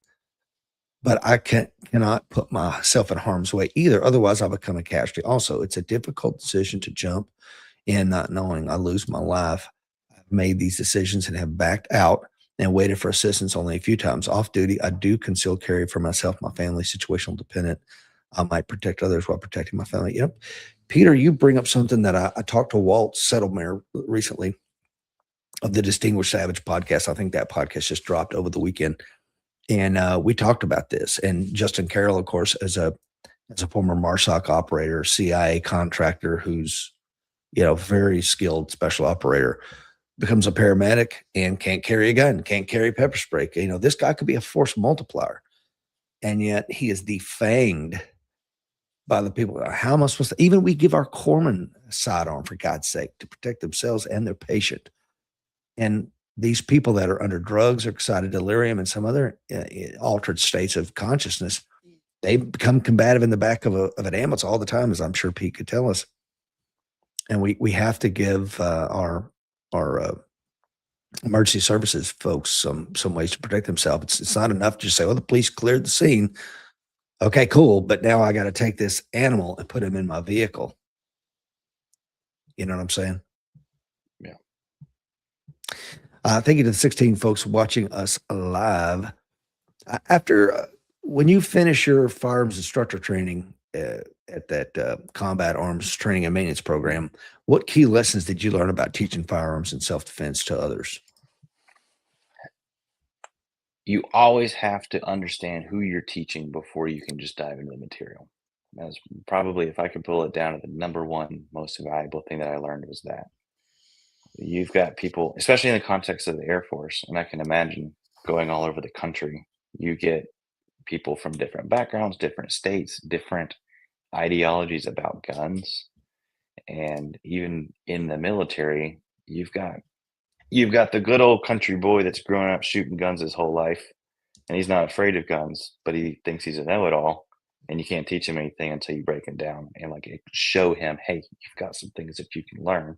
but I cannot put myself in harm's way either. Otherwise, I'll become a casualty. Also, it's a difficult decision to jump in not knowing I lose my life. I've made these decisions and have backed out and waited for assistance only a few times. Off duty, I do conceal carry for myself, my family, situational dependent. I might protect others while protecting my family. Peter, you bring up something that I talked to Walt Settlemare recently of the Distinguished Savage podcast. I think that podcast just dropped over the weekend. And we talked about this. And Justin Carroll, of course, as a former MARSOC operator, CIA contractor, who's, very skilled special operator, becomes a paramedic and can't carry a gun, can't carry pepper spray. This guy could be a force multiplier. And yet he is defanged by the people. How am I supposed to? Even we give our corpsmen a sidearm, for God's sake, to protect themselves and their patient. And these people that are under drugs or excited delirium and some other altered states of consciousness, they become combative in the back of an ambulance all the time, as I'm sure Pete could tell us. And we have to give our emergency services folks some ways to protect themselves. It's not enough to just say, "Well, the police cleared the scene." Okay, cool. But now I got to take this animal and put him in my vehicle. You know what I'm saying? Yeah. Thank you to the 16 folks watching us live. After when you finish your firearms instructor training at that combat arms training and maintenance program, what key lessons did you learn about teaching firearms and self-defense to others? You always have to understand who you're teaching before you can just dive into the material. That's probably, if I could pull it down to the number one most valuable thing that I learned was that you've got people, especially in the context of the Air Force, and I can imagine going all over the country, you get people from different backgrounds, different states, different ideologies about guns. And even in the military, you've got the good old country boy that's grown up shooting guns his whole life, and he's not afraid of guns, but he thinks he's a know-it-all, and you can't teach him anything until you break him down and like show him, hey, you've got some things that you can learn.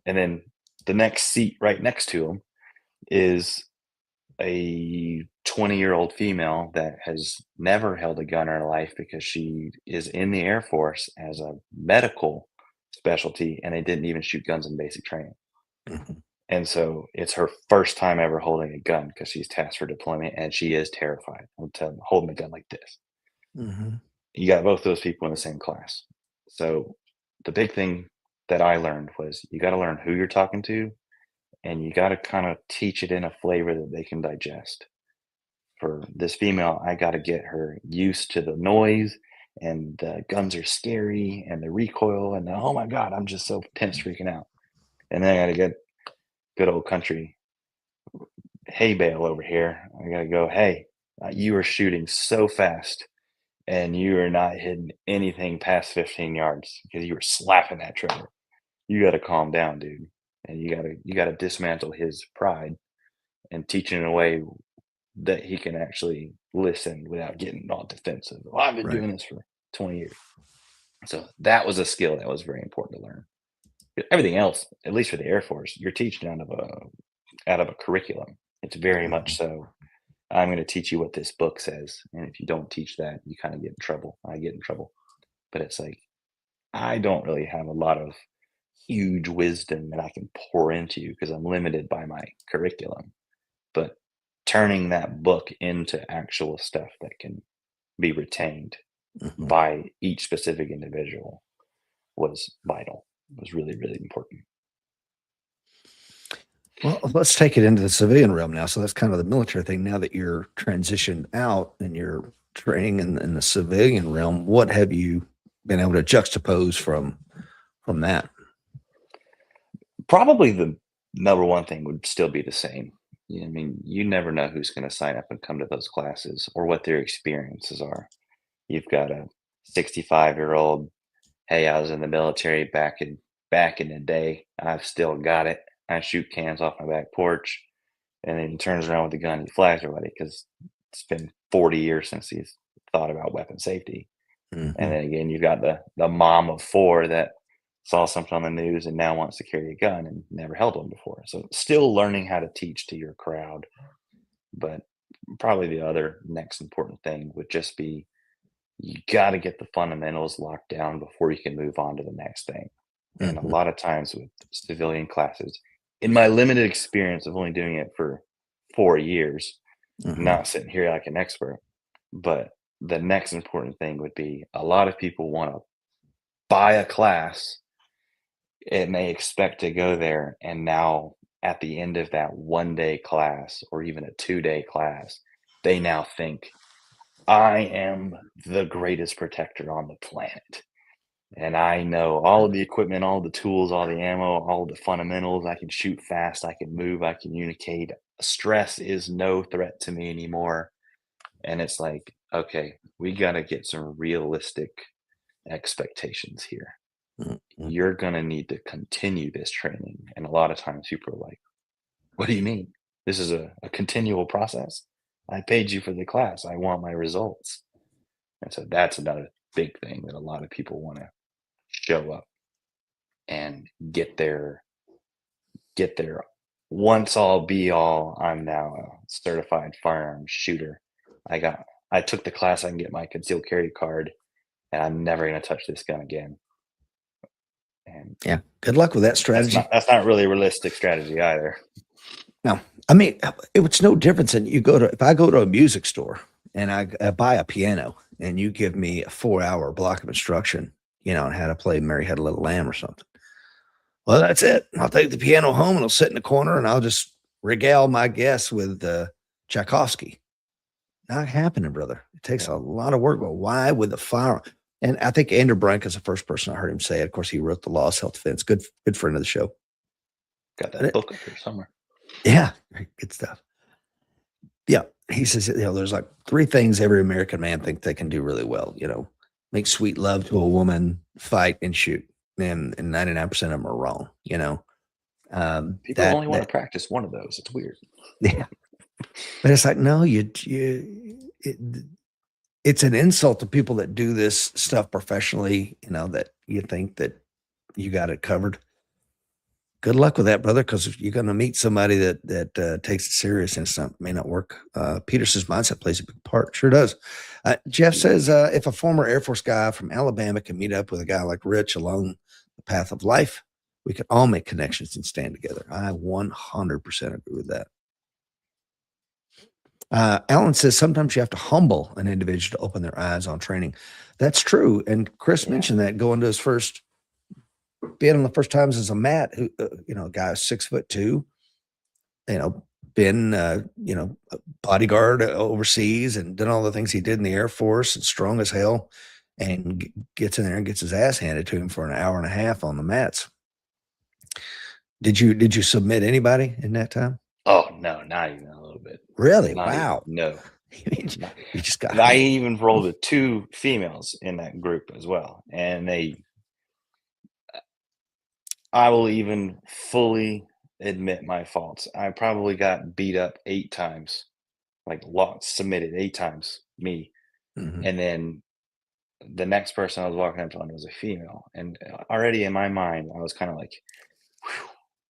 And then the next seat right next to him is a 20-year-old female that has never held a gun in her life because she is in the Air Force as a medical specialty, and they didn't even shoot guns in basic training. Mhm. And so it's her first time ever holding a gun because she's tasked for deployment, and she is terrified of holding a gun like this. Mhm. You got both those people in the same class. So the big thing that I learned was you got to learn who you're talking to, and you got to kind of teach it in a flavor that they can digest. For this female, I got to get her used to the noise, and the guns are scary and the recoil and the, oh my God, I'm just so tense freaking out. And then I got to get good old country hay bale over here. I got to go, hey, you are shooting so fast and you are not hitting anything past 15 yards because you were slapping that trigger. You got to calm down, dude. And you got to dismantle his pride and teach it in a way that he can actually listen without getting all defensive. Well, I've been Right. doing this for 20 years. So that was a skill that was very important to learn. Everything else, at least for the Air Force, you're teaching out of a curriculum. It's very much so. I'm going to teach you what this book says, and if you don't teach that, you kind of get in trouble. I get in trouble, but it's like I don't really have a lot of huge wisdom that I can pour into you because I'm limited by my curriculum. But turning that book into actual stuff that can be retained Mhm. by each specific individual was vital. It was really, really important. Well, let's take it into the civilian realm now. So that's kind of the military thing. Now that you're transitioned out and you're training in the civilian realm, what have you been able to juxtapose from that? Probably the number one thing would still be the same. I mean, you never know who's going to sign up and come to those classes or what their experiences are. You've got a 65-year-old, hey, I was in the military back in the day. I've still got it. I shoot cans off my back porch, and then he turns around with a gun and flags everybody because it's been 40 years since he's thought about weapon safety. And Mhm. then again, you've got the mom of four that saw something on the news and now wants to carry a gun and never held one before. So still learning how to teach to your crowd. But probably the other next important thing would just be you got to get the fundamentals locked down before you can move on to the next thing. And a Mhm. lot of times with civilian classes, in my limited experience of only doing it for 4 years, Mhm. not sitting here like an expert, but the next important thing would be a lot of people want to buy a class and they expect to go there. And now at the end of that 1 day class or even a 2 day class, they now think, I am the greatest protector on the planet. And I know all of the equipment, all the tools, all the ammo, all the fundamentals. I can shoot fast. I can move. I communicate. Stress is no threat to me anymore. And it's like, okay, we got to get some realistic. expectations here. Mhm. You're going to need to continue this training. And a lot of times people are like, what do you mean? This is a continual process. I paid you for the class. I want my results. And so that's another big thing that a lot of people want to show up and get their once all be all. I'm now a certified firearms shooter. I took the class. I can get my concealed carry card, and I'm never going to touch this gun again. And Yeah. Good luck with that that's strategy. not really a realistic strategy either. No, I mean, it's no difference than if I go to a music store and I buy a piano and you give me a 4-hour block of instruction, on how to play Mary Had a Little Lamb or something. Well, that's it. I'll take the piano home and I'll sit in the corner and I'll just regale my guests with Tchaikovsky. Not happening, brother. It takes a lot of work. But why with the fire? And I think Andrew Brink is the first person I heard him say it. Of course, he wrote The Law of Self-Defense. Good friend of the show. Got that book up here somewhere. Yeah, good stuff. Yeah, he says, there's like 3 things every American man thinks they can do really well. Make sweet love to a woman, fight, and shoot. And 99% of them are wrong. People only want to practice one of those. It's weird. Yeah, but it's like, no, it's an insult to people that do this stuff professionally. That you think that you got it covered. Good luck with that, brother, because you're going to meet somebody that takes it serious, and it may not work. Peterson's mindset plays a big part. Sure does. Jeff says, if a former Air Force guy from Alabama can meet up with a guy like Rich along the path of life, we can all make connections and stand together. I 100% agree with that. Alan says, sometimes you have to humble an individual to open their eyes on training. That's true. And Chris mentioned that going to his first being on the first times as a Matt, who, a guy 6'2", been, a bodyguard overseas and done all the things he did in the Air Force and strong as hell, and gets in there and gets his ass handed to him for an hour and a half on the mats. Did you submit anybody in that time? Oh no, not even a little bit. Really? Not Wow. Even, no. You just got. I even rolled with 2 females in that group as well, and I will even fully admit my faults. I probably got beat up 8 times, like submitted 8 times, me. Mhm. And then the next person I was walking up on was a female. And already in my mind, I was kind of like,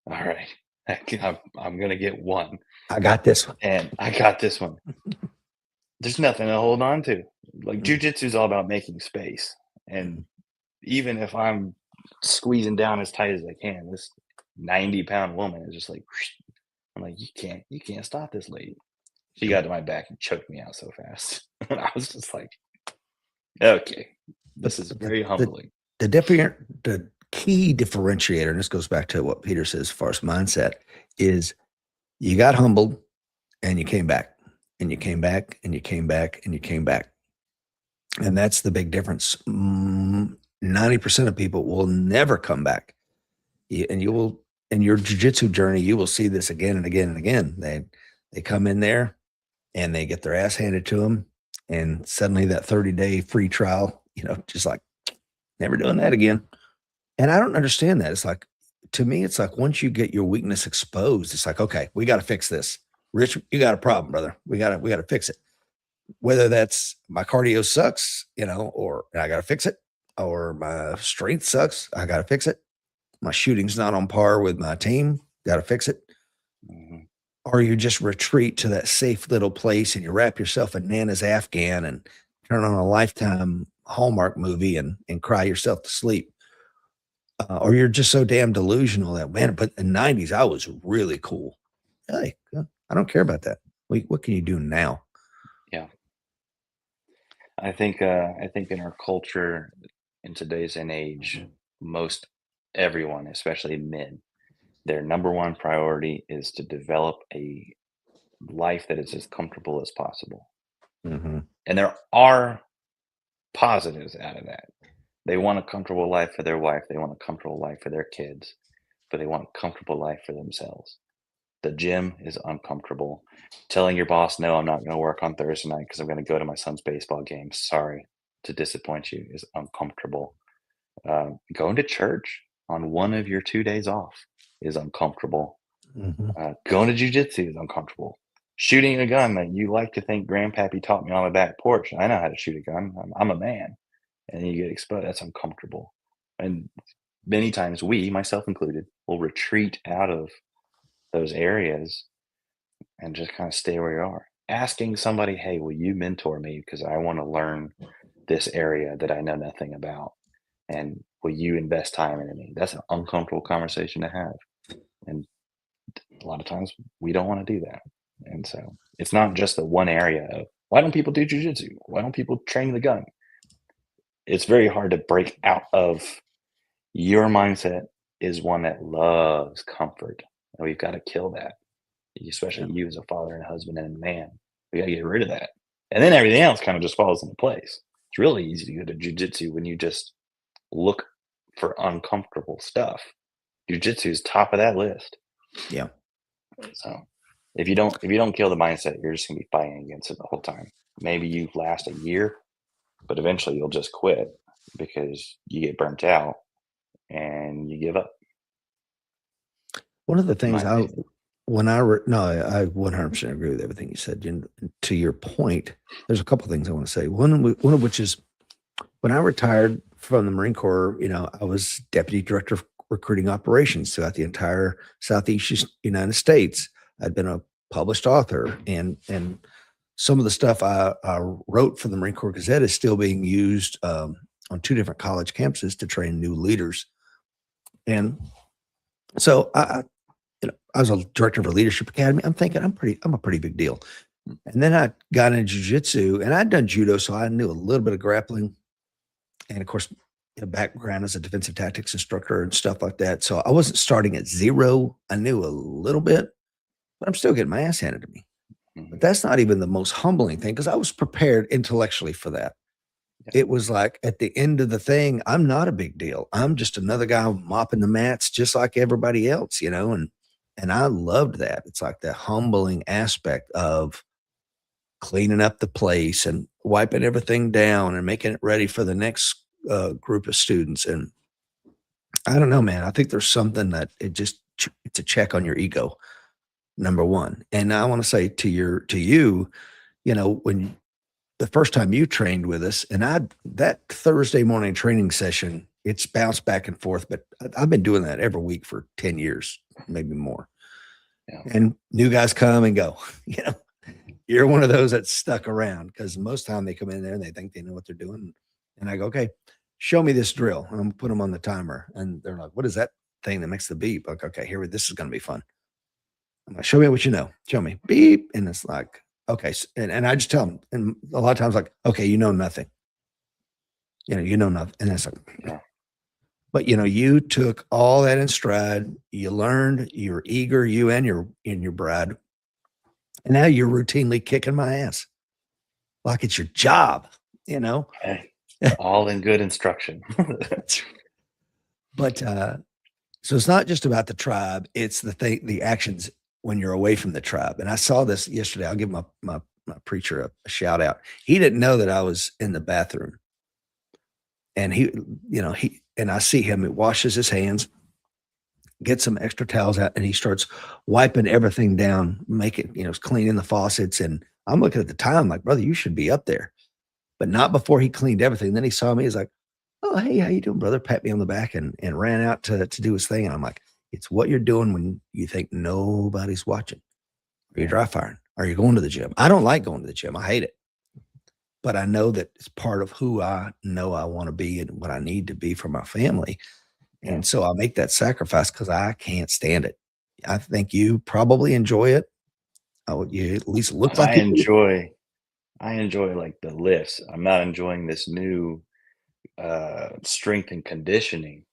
all right, I'm going to get one. I got this one. And I got this one. There's nothing to hold on to. Like jujitsu is all about making space. And even if I'm squeezing down as tight as I can, this 90-pound woman is just like, I'm like, you can't stop this lady. She got to my back and choked me out so fast. And I was just like, okay, this is very humbling. The key differentiator, and this goes back to what Peter says as far as mindset, is you got humbled and you came back and you came back and you came back and you came back. And that's the big difference. 90% of people will never come back. And you will, in your jiu-jitsu journey, you will see this again and again and again. They come in there and they get their ass handed to them. And suddenly that 30-day free trial, just like, never doing that again. And I don't understand that. It's like, to me, it's like once you get your weakness exposed, it's like, okay, we got to fix this. Rich, you got a problem, brother. We got to fix it. Whether that's my cardio sucks, or I got to fix it, or my strength sucks, I got to fix it. My shooting's not on par with my team, got to fix it. Mm-hmm. Or you just retreat to that safe little place and you wrap yourself in Nana's Afghan and turn on a Lifetime Hallmark movie and cry yourself to sleep. Or you're just so damn delusional that, man, but in the 90s, I was really cool. Hey, I don't care about that. What can you do now? Yeah. I think in our culture in today's and age, most everyone, especially men, their number one priority is to develop a life that is as comfortable as possible. Mm-hmm. And there are positives out of that. They want a comfortable life for their wife. They want a comfortable life for their kids, but they want a comfortable life for themselves. The gym is uncomfortable. Telling your boss, no, I'm not going to work on Thursday night because I'm going to go to my son's baseball game. Sorry. to disappoint you is uncomfortable. Going to church on one of your 2 days off is uncomfortable. Going to jujitsu is uncomfortable. Shooting a gun that you like to think Grandpappy taught me on the back porch. I know how to shoot a gun. I'm a man. And you get exposed. That's uncomfortable. And many times we, myself included, will retreat out of those areas and just kind of stay where you are. Asking somebody, hey, will you mentor me? Because I want to learn this area that I know nothing about. And will you invest time into me? That's an uncomfortable conversation to have. And a lot of times we don't want to do that. And so it's not just the one area of why don't people do jujitsu? Why don't people train the gun? It's very hard to break out of your mindset is one that loves comfort. And we've got to kill that, especially you as a father and a husband and a man. We got to get rid of that. And then everything else kind of just falls into place. It's really easy to go to jujitsu when you just look for uncomfortable stuff. Jiu-jitsu is top of that list. Yeah. So if you don't kill the mindset, you're just gonna be fighting against it the whole time. Maybe you last a year, but eventually you'll just quit because you get burnt out and you give up. One of the things I 100% agree with everything you said. And to your point, there's a couple of things I want to say. One of which is when I retired from the Marine Corps, I was deputy director of recruiting operations throughout the entire Southeast United States. I'd been a published author, and some of the stuff I wrote for the Marine Corps Gazette is still being used on 2 different college campuses to train new leaders. And so I was a director of a leadership academy. I'm thinking I'm a pretty big deal. And then I got into jiu-jitsu, and I'd done judo, so I knew a little bit of grappling, and of course, a background as a defensive tactics instructor and stuff like that. So I wasn't starting at zero. I knew a little bit, but I'm still getting my ass handed to me. But that's not even the most humbling thing, because I was prepared intellectually for that. It was like at the end of the thing, I'm not a big deal. I'm just another guy mopping the mats just like everybody else, and I loved that. It's like the humbling aspect of cleaning up the place and wiping everything down and making it ready for the next group of students. And I don't know, man, I think there's something that it's a check on your ego, number one. And I want to say to you, when the first time you trained with us, and that Thursday morning training session, it's bounced back and forth, but I've been doing that every week for 10 years, maybe more. Yeah. And new guys come and go, you're one of those that's stuck around, because most of the time they come in there and they think they know what they're doing. And I go, okay, show me this drill. And I'm put them on the timer. And they're like, what is that thing that makes the beep? Like, okay, this is going to be fun. I'm like, show me what you know. Show me. Beep. And it's like, okay. And I just tell them. And a lot of times, like, okay, you know nothing. You know nothing. And it's like, yeah. But, you took all that in stride. You learned, you're eager, you and your bride. And now you're routinely kicking my ass like it's your job, Hey, all in good instruction. But so it's not just about the tribe; it's the actions when you're away from the tribe. And I saw this yesterday. I'll give my preacher a shout out. He didn't know that I was in the bathroom, and and I see him. He washes his hands, gets some extra towels out, and he starts wiping everything down, cleaning the faucets. And I'm looking at the time like, brother, you should be up there, but not before he cleaned everything. Then he saw me. He's like, oh, hey, how you doing, brother? Pat me on the back and ran out to do his thing. And I'm like, it's what you're doing when you think nobody's watching. Are you dry firing? Are you going to the gym? I don't like going to the gym. I hate it. But I know that it's part of who I know I want to be and what I need to be for my family. And so I make that sacrifice because I can't stand it. I think you probably enjoy it. You at least look like I enjoy like the lifts. I'm not enjoying this new strength and conditioning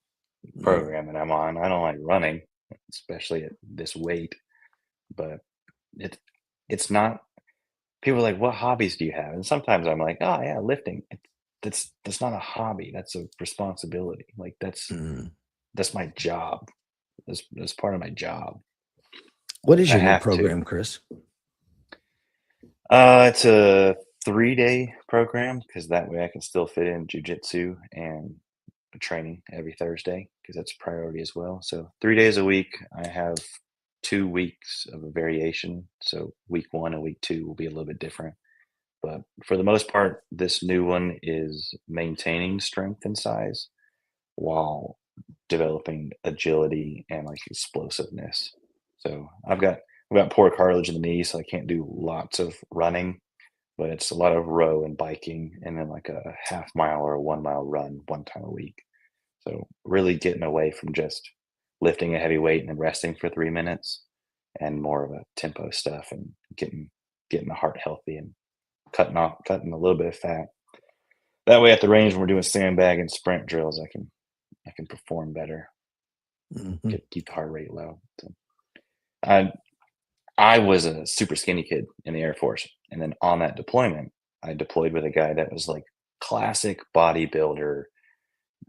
program that I'm on. I don't like running, especially at this weight. But it's not. People are like, what hobbies do you have? And sometimes I'm like, oh yeah, lifting. That's not a hobby. That's a responsibility. Like that's my job. That's part of my job. What is your new program, Chris? It's a 3-day program because that way I can still fit in jujitsu and training every Thursday because that's a priority as well. So 3 days a week, I have 2 weeks of a variation. So week 1 and week 2 will be a little bit different. But for the most part, this new one is maintaining strength and size while developing agility and like explosiveness. So I've got poor cartilage in the knee, so I can't do lots of running, but it's a lot of row and biking and then like a half mile or a 1 mile run one time a week. So really getting away from just lifting a heavy weight and then resting for 3 minutes and more of a tempo stuff and getting the heart healthy and cutting a little bit of fat. That way at the range when we're doing sandbag and sprint drills, I can perform better, Mhm. keep the heart rate low. So I I was a super skinny kid in the Air Force. And then on that deployment, I deployed with a guy that was like classic bodybuilder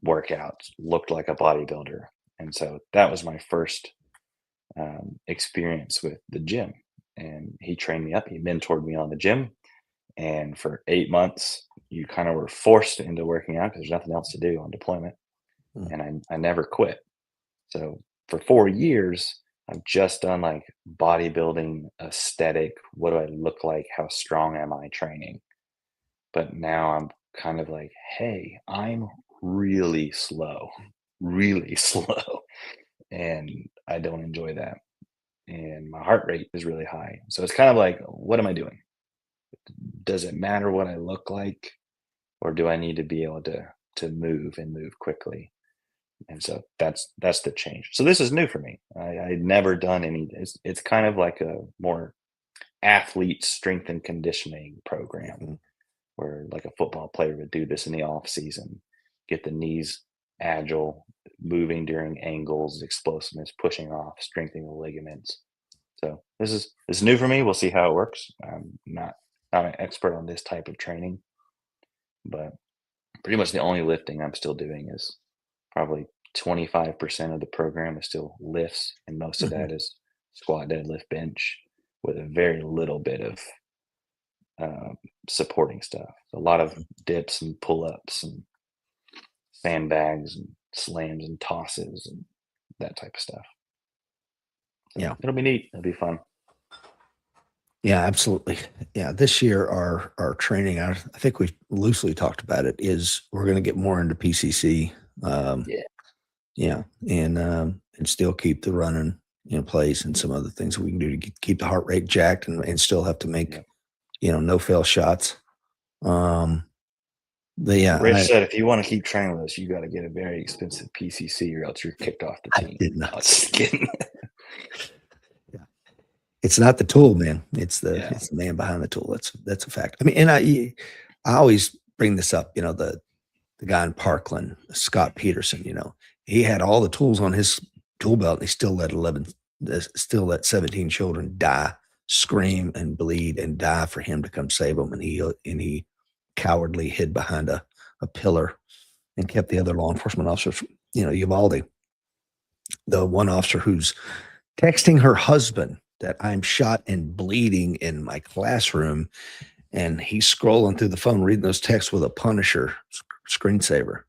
workouts, looked like a bodybuilder. And so that was my first experience with the gym. And he trained me up, he mentored me on the gym. And for 8 months, you kind of were forced into working out because there's nothing else to do on deployment. Mm. And I never quit. So for 4 years, I've just done like bodybuilding, aesthetic. What do I look like? How strong am I training? But now I'm kind of like, hey, I'm really slow, really slow. And I don't enjoy that. And my heart rate is really high. So it's kind of like, what am I doing? Does it matter what I look like? Or do I need to be able to move and move quickly? And so that's the change. So this is new for me. I'd never done any. It's kind of like a more athlete strength and conditioning program Mhm. where like a football player would do this in the off season, get the knees agile, moving during angles, explosiveness, pushing off, strengthening the ligaments. So this is new for me. We'll see how it works. I'm not an expert on this type of training, but pretty much the only lifting I'm still doing is probably 25% of the program is still lifts, and most of Mhm. that is squat, deadlift, bench with a very little bit of um, supporting stuff. A lot of dips and pull ups and sandbags and slams and tosses and that type of stuff. So Yeah. it'll be neat. It'll be fun. Yeah, absolutely. Yeah, this year our training, I think we loosely talked about it, is we're going to get more into PCC. Um, Yeah. yeah, and still keep the running in place and some other things we can do to keep the heart rate jacked and still have to make Yep. no fail shots. Um, but yeah, Rich said, if you want to keep training with us, you got to get a very expensive PCC or else you're kicked off the I team. did No, not say just kidding. yeah. It's not the tool, man. It's the Yeah. it's the man behind the tool. That's a fact. I mean, and I always bring this up. The guy in Parkland, Scott Peterson, he had all the tools on his tool belt and he still let 17 children die, scream and bleed and die for him to come save them. And he cowardly hid behind a pillar and kept the other law enforcement officers, Uvalde, the one officer who's texting her husband that I'm shot and bleeding in my classroom. And he's scrolling through the phone, reading those texts with a Punisher screensaver.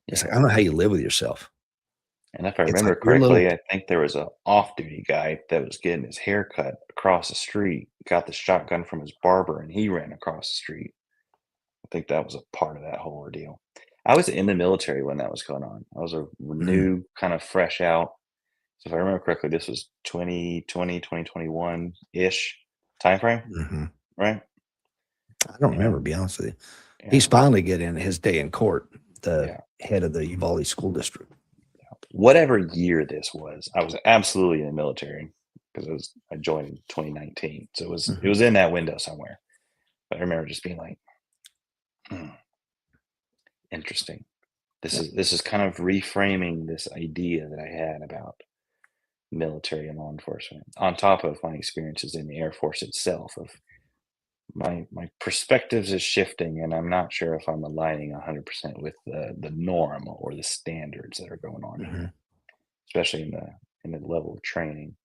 It's Yeah. like, I don't know how you live with yourself. And if I It's remember like your little correctly, I think there was a off-duty guy that was getting his hair cut across the street, got the shotgun from his barber, and he ran across the street. I think that was a part of that whole ordeal. I was in the military when that was going on. I was a mm, new kind of fresh out. So if I remember correctly, this was 2020, 2021-ish timeframe, mhm. right? I don't remember, to And be honest with you. He's yeah, finally getting his day in court, the yeah. head of the Uvalde School District. Whatever year this was, I was absolutely in the military because I joined in 2019. So it was Mhm. in that window somewhere. But I remember just being like, "Hmm, interesting. This Yeah. is this is kind of reframing this idea that I had about military and law enforcement, on top of my experiences in the Air Force itself. Of my perspectives is shifting, and I'm not sure if I'm aligning 100% with the norm or the standards that are going on Mhm. here, especially in the level of training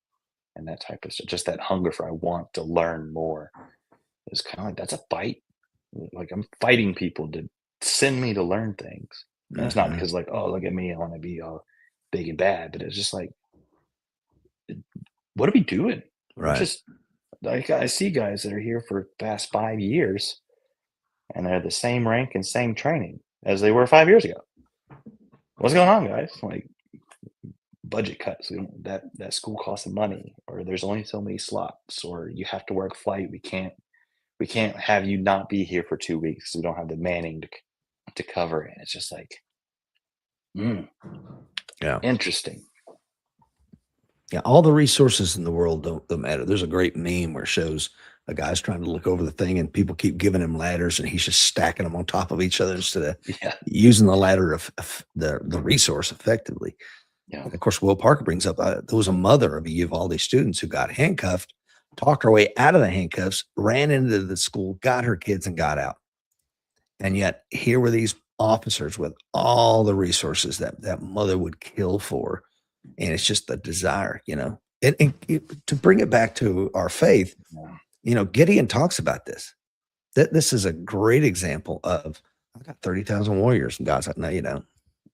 and that type of stuff. Just that hunger for I want to learn more is kind of like that's a fight. Like I'm fighting people to send me to learn things. And it's not Mhm. because like, oh, look at me, I want to be all big and bad, but it's just like, what are we doing? We're Right. just like I see guys that are here for the past 5 years and they're the same rank and same training as they were 5 years ago. What's going on, guys? Like budget cuts. We don't, that school costs money, or there's only so many slots, or you have to work flight. We can't have you not be here for 2 weeks. We don't have the manning to cover it. It's just like, mm, Yeah. interesting. Yeah. All the resources in the world don't matter. There's a great meme where it shows a guy's trying to look over the thing and people keep giving him ladders and he's just stacking them on top of each other instead of Yeah, using the ladder of the resource effectively. yeah, And of course, Will Parker brings up there was a mother of a Uvalde students who got handcuffed, talked her way out of the handcuffs, ran into the school, got her kids, and got out. And yet, here were these officers with all the resources that that mother would kill for, and it's just the desire, you know. To bring it back to our faith, yeah, you know, Gideon talks about this. That this is a great example of I got 30,000 warriors, and God's like, no, you don't.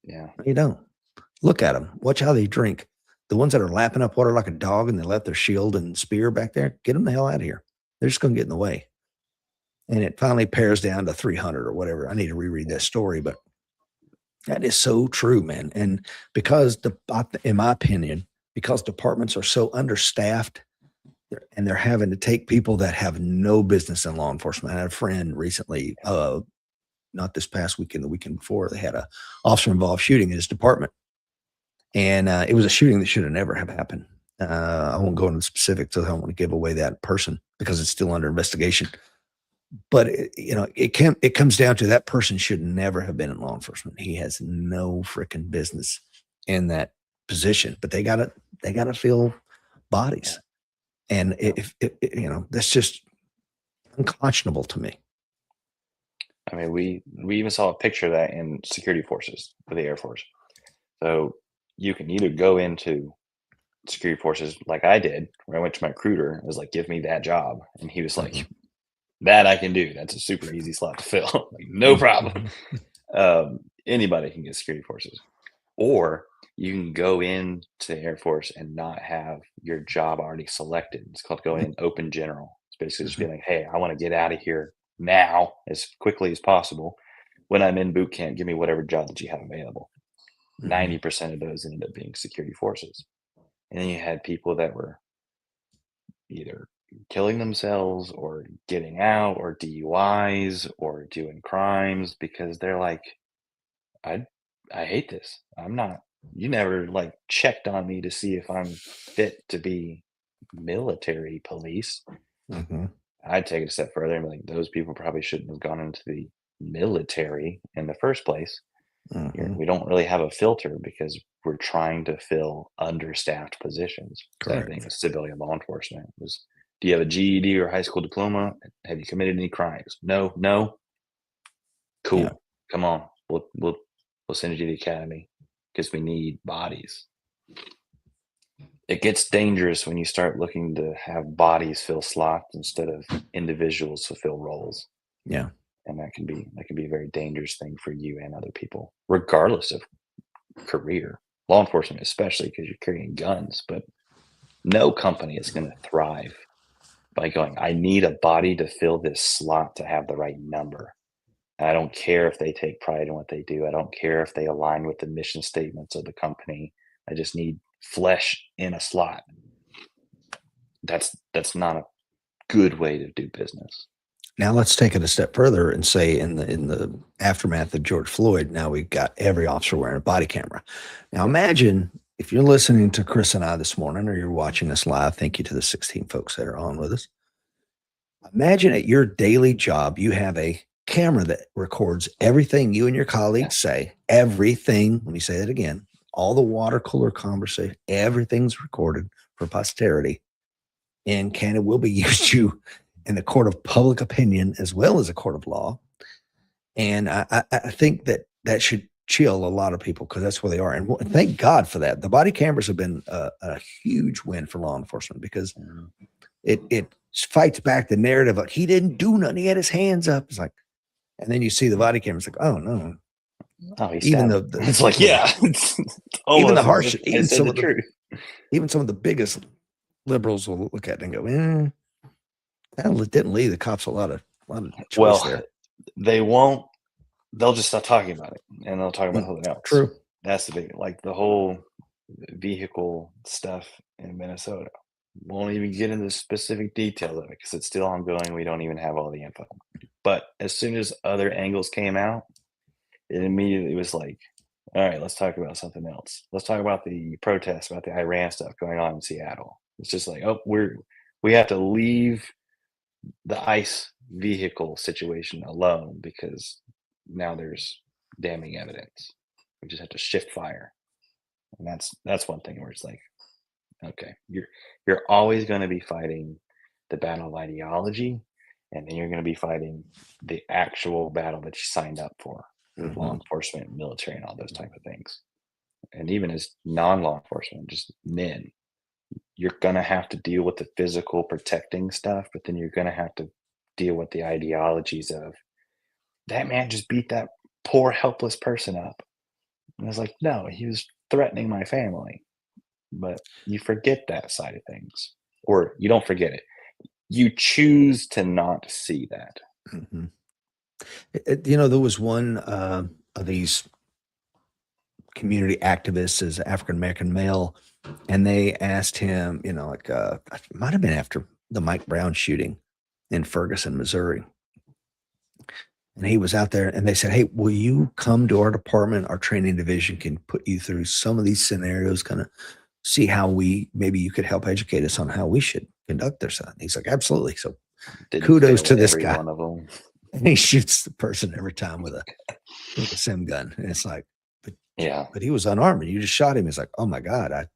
yeah. No, you don't. Look at them. Watch how they drink. The ones that are lapping up water like a dog and they left their shield and spear back there, get them the hell out of here. They're just going to get in the way. And it finally pares down to 300 or whatever. I need to reread that story, but that is so true, man. And because in my opinion, because departments are so understaffed and they're having to take people that have no business in law enforcement. I had a friend recently, not this past weekend, the weekend before, they had a officer involved shooting in his department. And it was a shooting that should have never have happened. I won't go into specifics. I don't want to give away that person because it's still under investigation. But you know, it comes down to that person should never have been in law enforcement. He has no freaking business in that position. But they gotta fill Yeah. bodies, and Yeah. you know, that's just unconscionable to me. I mean, we even saw a picture of that in security forces for the Air Force. So you can either go into security forces like I did, where I went to my recruiter, I was like, give me that job. And he was like, Mhm. that I can do. That's a super easy slot to fill. Like, no problem. Anybody can get security forces. Or you can go into the Air Force and not have your job already selected. It's called going in open general. It's basically just Mhm. being like, hey, I want to get out of here now as quickly as possible. When I'm in boot camp, give me whatever job that you have available. Mhm. 90% of those ended up being security forces. And then you had people that were either killing themselves or getting out or DUIs or doing crimes because they're like, I I hate this. I'm not you never like checked on me to see if I'm fit to be military police. Mhm. I'd take it a step further and be like, those people probably shouldn't have gone into the military in the first place. Mhm. We don't really have a filter because we're trying to fill understaffed positions. Same thing Correct. with civilian law enforcement. Was do you have a GED or high school diploma? Have you committed any crimes? No, no. Yeah. Cool. Come on. We'll send you to the academy because we need bodies. It gets dangerous when you start looking to have bodies fill slots instead of individuals fulfill roles. Yeah. And that can be a very dangerous thing for you and other people, regardless of career. Law enforcement, especially because you're carrying guns, but no company is going to thrive by going, I need a body to fill this slot to have the right number. I don't care if they take pride in what they do. I don't care if they align with the mission statements of the company. I just need flesh in a slot. That's not a good way to do business. Now let's take it a step further and say in the aftermath of George Floyd, now we've got every officer wearing a body camera. Now Yeah. imagine if you're listening to Chris and I this morning, or you're watching us live. Thank you to the 16 folks that are on with us. Imagine at your daily job, you have a camera that records everything you and your Yeah. colleagues say. Everything. Let me say that again. All the water cooler conversation, everything's recorded for posterity, and can it will be used you in the court of public opinion as well as a court of law. And I think that that should chill a lot of people because that's where they are. And thank God for that. The body cameras have been a huge win for law enforcement because Mhm. it fights back the narrative of he didn't do nothing. He had his hands up. It's like, And then you see the body camera. It's like, oh no. Oh, he Even stabbed the him. It's like, you know, yeah, it's even the almost as harsh, if I said the truth. even some of the biggest liberals will look at it and go, that didn't leave the cops a lot of choice Well, there. they won't. They'll just stop talking about it, and they'll talk about something else. True. That's the big, like the whole vehicle stuff in Minnesota. Won't even get into the specific details of it because it's still ongoing. We don't even have all the info. But as soon as other angles came out, it immediately was like, all right, let's talk about something else. Let's talk about the protests, about the Iran stuff going on in Seattle. It's just like, oh, we have to leave the ICE vehicle situation alone because now there's damning evidence. We just have to shift fire. And that's one thing where it's like, okay, you're always going to be fighting the battle of ideology, and then you're going to be fighting the actual battle that you signed up for with law enforcement, military, and all those type of things. And even as non-law enforcement, just men, you're going to have to deal with the physical protecting stuff, but then you're going to have to deal with the ideologies of that man just beat that poor helpless person up. And I was like, no, he was threatening my family. But you forget that side of things, or you don't forget it. You choose to not see that. There was one of these community activists as African American male, and they asked him, it might have been after the Mike Brown shooting in Ferguson, Missouri. And he was out there and they said, hey, will you come to our department? Our training division can put you through some of these scenarios, kind of see how maybe you could help educate us on how we should conduct ourselves. And he's like, absolutely. So kudos to this guy. One of them. And he shoots the person every time with a sim gun. And it's like, but he was unarmed and you just shot him. It's like, oh my God,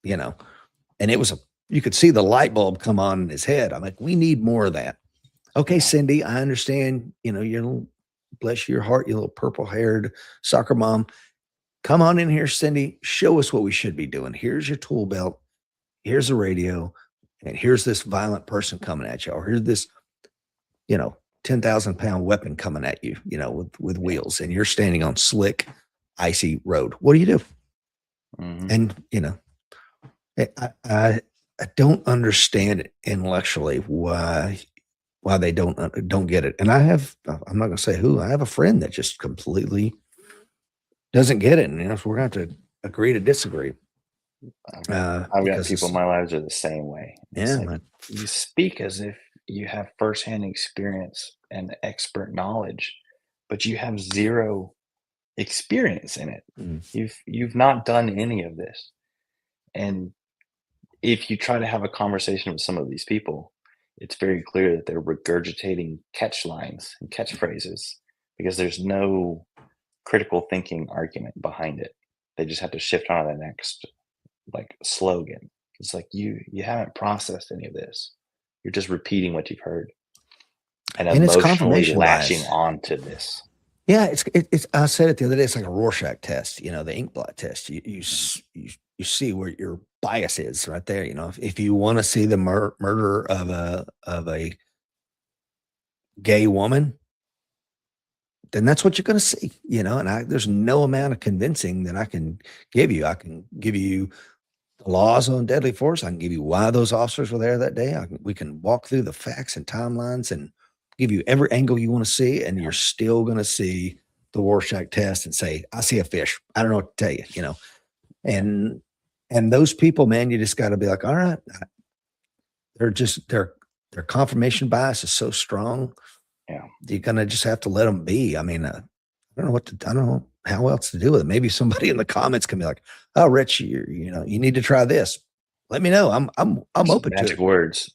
and it was you could see the light bulb come on in his head. I'm like, we need more of that. Okay, Cindy, I understand, you're bless your heart, you little purple haired soccer mom. Come on in here, Cindy. Show us what we should be doing. Here's your tool belt. Here's a radio. And here's this violent person coming at you. Or here's this, 10,000-pound weapon coming at you, with wheels. And you're standing on slick, icy road. What do you do? And, I don't understand intellectually why they don't get it. And I'm not going to say who. I have a friend that just completely doesn't get it. And so we're going to have to agree to disagree. I've got people in my lives are the same way. You speak as if you have firsthand experience and expert knowledge, but you have zero experience in it. You've not done any of this. And if you try to have a conversation with some of these people, it's very clear that they're regurgitating catch lines and catchphrases because there's no critical thinking argument behind it. They just have to shift on to the next slogan. It's like you haven't processed any of this. You're just repeating what you've heard and emotionally latching onto this. Yeah, it's. I said it the other day. It's like a Rorschach test. The ink blot test. You see where your bias is right there. If you want to see the murder of a gay woman, then that's what you're going to see. And there's no amount of convincing that I can give you. I can give you the laws on deadly force. I can give you why those officers were there that day. We can walk through the facts and timelines and give you every angle you want to see, and you're still going to see the Rorschach test and say, I see a fish. I don't know what to tell you, and those people, man, you just got to be like, all right, their confirmation bias is so strong. Yeah. You're going to just have to let them be. I mean, I don't know how else to do with it. Maybe somebody in the comments can be like, oh, Rich, you need to try this. Let me know. I'm open to it. Magic words.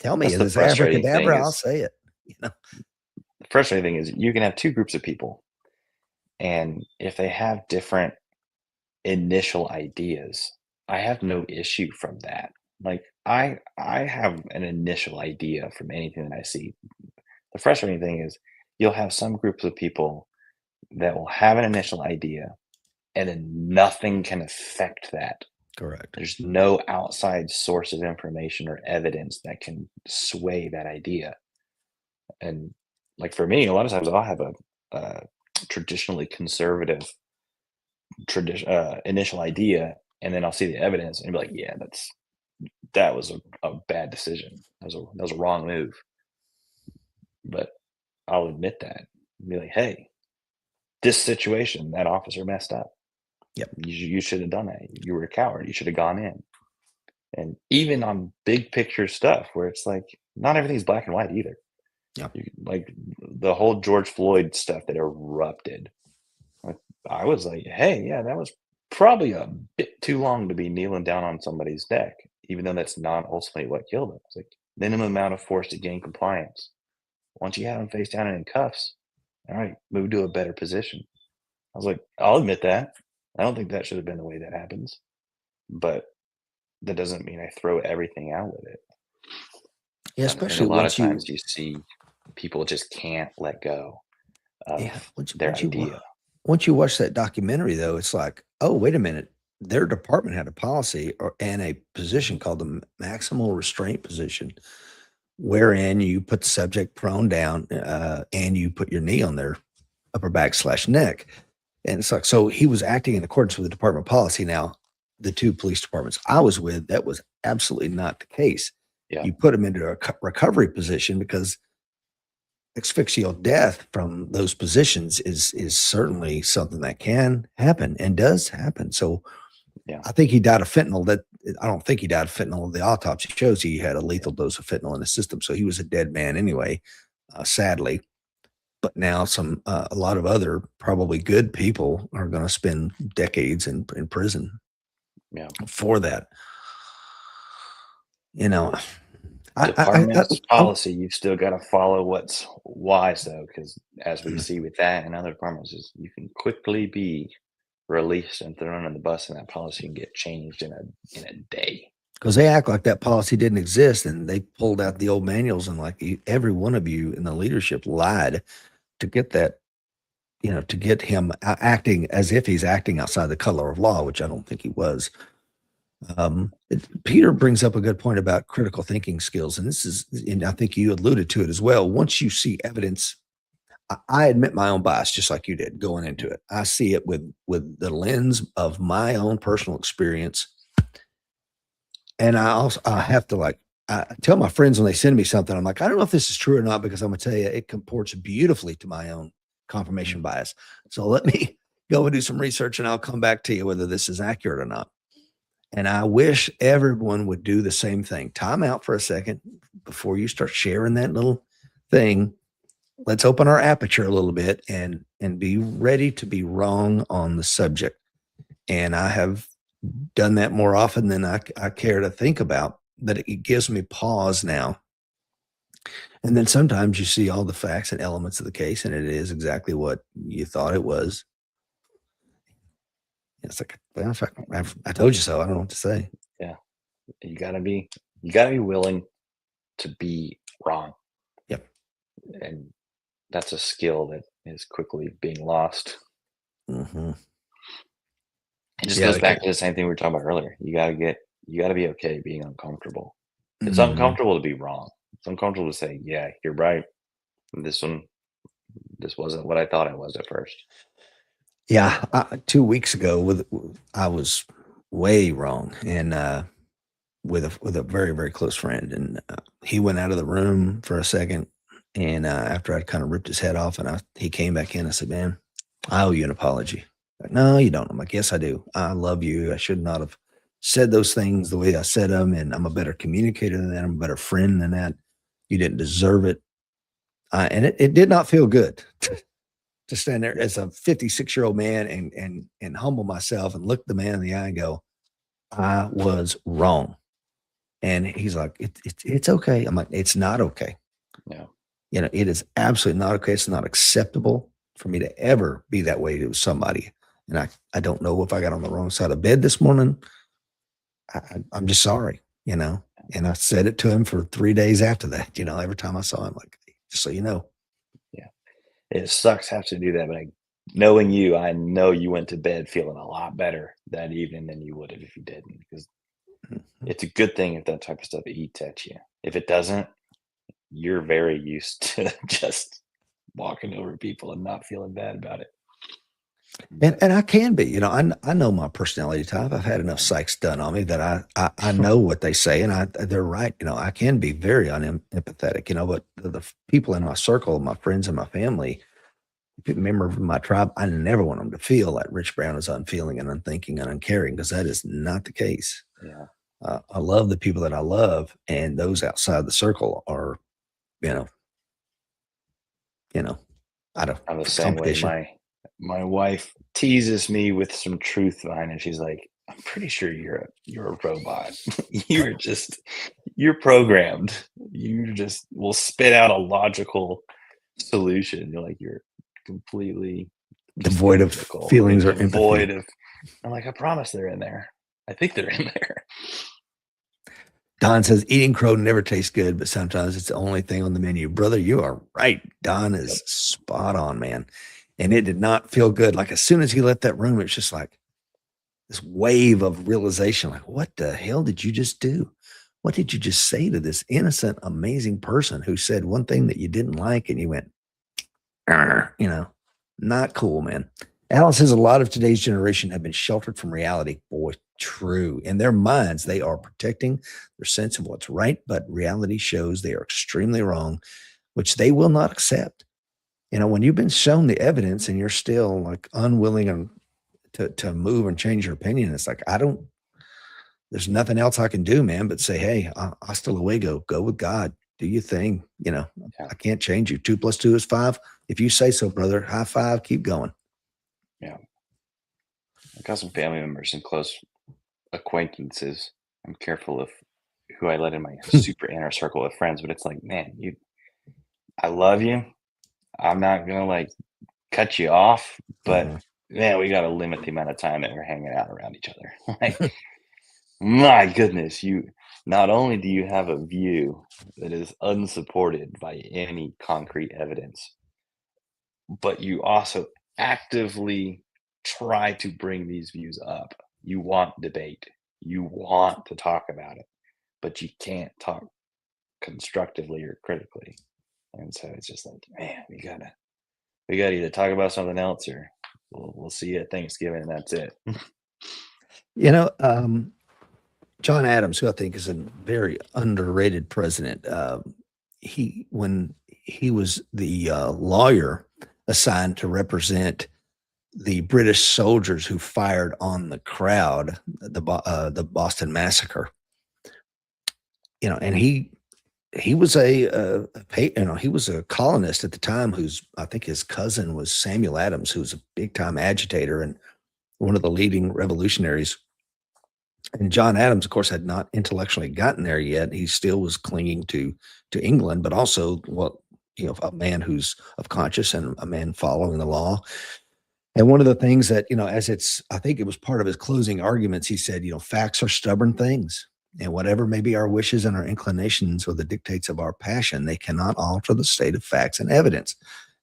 Tell me, is abracadabra? I'll say it. The frustrating thing is you can have two groups of people, and if they have different initial ideas, I have no issue from that. Like I have an initial idea from anything that I see. The frustrating thing is you'll have some groups of people that will have an initial idea and then nothing can affect that. Correct. There's no outside source of information or evidence that can sway that idea. And like for me, a lot of times I'll have a traditionally conservative initial idea, and then I'll see the evidence and be like, yeah, that was a bad decision. That was a wrong move. But I'll admit that. Be like, hey, this situation, that officer messed up. Yep. You should have done that. You were a coward. You should have gone in. And even on big picture stuff where it's like not everything's black and white either. Yeah. Like the whole George Floyd stuff that erupted. I was like, hey, yeah, that was probably a bit too long to be kneeling down on somebody's neck, even though that's not ultimately what killed him. It's like minimum amount of force to gain compliance. Once you have him face down and in cuffs, all right, move to a better position. I was like, I'll admit that. I don't think that should have been the way that happens. But that doesn't mean I throw everything out with it. Yeah, And a especially lot of once times you see people just can't let go of their idea. once you watch that documentary, though, it's like, oh, wait a minute. Their department had a policy and a position called the maximal restraint position, wherein you put the subject prone down and you put your knee on their upper back / neck. And it's like, so he was acting in accordance with the department policy. Now, the 2 police departments I was with, that was absolutely not the case. Yeah. You put them into a recovery position because asphyxial death from those positions is certainly something that can happen and does happen. So Yeah. I think he died of fentanyl. I don't think he died of fentanyl. The autopsy shows he had a lethal dose of fentanyl in his system. So he was a dead man anyway, sadly. But now a lot of other probably good people are going to spend decades in prison for that. You know, Department's policy, you've still got to follow what's wise, though, because as we see with that and other departments, is you can quickly be released and thrown in the bus, and that policy can get changed in a day. Because they act like that policy didn't exist, and they pulled out the old manuals, and like every one of you in the leadership lied to get that, to get him acting as if he's acting outside the color of law, which I don't think he was. Peter brings up a good point about critical thinking skills, and I think you alluded to it as well. Once you see evidence, I admit my own bias, just like you did going into it. I see it with the lens of my own personal experience, and I have to I tell my friends when they send me something, I'm like, I don't know if this is true or not, because I'm gonna tell you it comports beautifully to my own confirmation bias. So let me go and do some research, and I'll come back to you whether this is accurate or not. And I wish everyone would do the same thing. Time out for a second before you start sharing that little thing. Let's open our aperture a little bit and be ready to be wrong on the subject. And I have done that more often than I care to think about, but it gives me pause now. And then sometimes you see all the facts and elements of the case, and it is exactly what you thought it was. It's like, well, I told you so. I don't know what to say. Yeah, you gotta be willing to be wrong. Yep. And that's a skill that is quickly being lost. Mm-hmm. It just goes back to the same thing we were talking about earlier. You gotta be okay being uncomfortable. It's uncomfortable to be wrong. It's uncomfortable to say, yeah, you're right. This wasn't what I thought it was at first. Yeah, 2 weeks ago, I was way wrong, and with a very, very close friend, and he went out of the room for a second, and after I'd kind of ripped his head off, and he came back in, I said, "Man, I owe you an apology." Like, no, you don't. I'm like, yes, I do. I love you. I should not have said those things the way I said them, and I'm a better communicator than that. I'm a better friend than that. You didn't deserve it, and it did not feel good. To stand there as a 56-year-old man and humble myself and look the man in the eye and go, I was wrong. And he's like, it's okay. I'm like, it's not okay. Yeah. It is absolutely not okay. It's not acceptable for me to ever be that way to somebody. And I don't know if I got on the wrong side of bed this morning. I'm just sorry, And I said it to him for 3 days after that, every time I saw him, like, just so you know. It sucks having to do that, but knowing you, I know you went to bed feeling a lot better that evening than you would have if you didn't, because it's a good thing if that type of stuff eats at you. If it doesn't, you're very used to just walking over people and not feeling bad about it. And I can be, I know my personality type. I've had enough psychs done on me that I know what they say, and they're right. I can be very unempathetic, but the people in my circle, my friends and my family, member of my tribe, I never want them to feel like Rich Brown is unfeeling and unthinking and uncaring, because that is not the case. Yeah. I love the people that I love, and those outside the circle are, you know, out of I'm the same way. competition. My wife teases me with some truth behind it. She's like, "I'm pretty sure you're a robot. You're programmed. You just will spit out a logical solution. You're completely just Devoid of illogical feelings and or empathy. devoid of." I'm like, "I promise they're in there. I think they're in there." Don says eating crow never tastes good, but sometimes it's the only thing on the menu. Brother, you are right. Don Yep. is spot on, man. And it did not feel good. Like as soon as he left that room, it's just like this wave of realization, like, what the hell did you just do? What did you just say to this innocent, amazing person who said one thing that you didn't like? And you went, "Arr," not cool, man. Alice says a lot of today's generation have been sheltered from reality. Boy, true. In their minds, they are protecting their sense of what's right, but reality shows they are extremely wrong, which they will not accept. When you've been shown the evidence and you're still like unwilling and to move and change your opinion, it's like, there's nothing else I can do, man, but say, hey, hasta luego, go with God, do your thing. Yeah. I can't change you. 2 + 2 is 5. If you say so, brother, high five, keep going. Yeah. I got some family members and close acquaintances. I'm careful of who I let in my super inner circle of friends, but it's like, man, I love you. I'm not gonna like cut you off, but Mhm. man, we gotta limit the amount of time that we're hanging out around each other. Like, my goodness, you not only do you have a view that is unsupported by any concrete evidence, but you also actively try to bring these views up. You want debate. You want to talk about it, but you can't talk constructively or critically. And so it's just like, man, we gotta either talk about something else or we'll see you at Thanksgiving and that's it. You know, John Adams, who I think is a very underrated president, when he was the lawyer assigned to represent the British soldiers who fired on the crowd, the Boston Massacre, and he was he was a colonist at the time who's, I think his cousin was Samuel Adams, who was a big time agitator and one of the leading revolutionaries. And John Adams, of course, had not intellectually gotten there yet. He still was clinging to England, but also a man who's of conscience and a man following the law. And one of the things that, I think it was part of his closing arguments, he said, facts are stubborn things. And whatever may be our wishes and our inclinations or the dictates of our passion, they cannot alter the state of facts and evidence.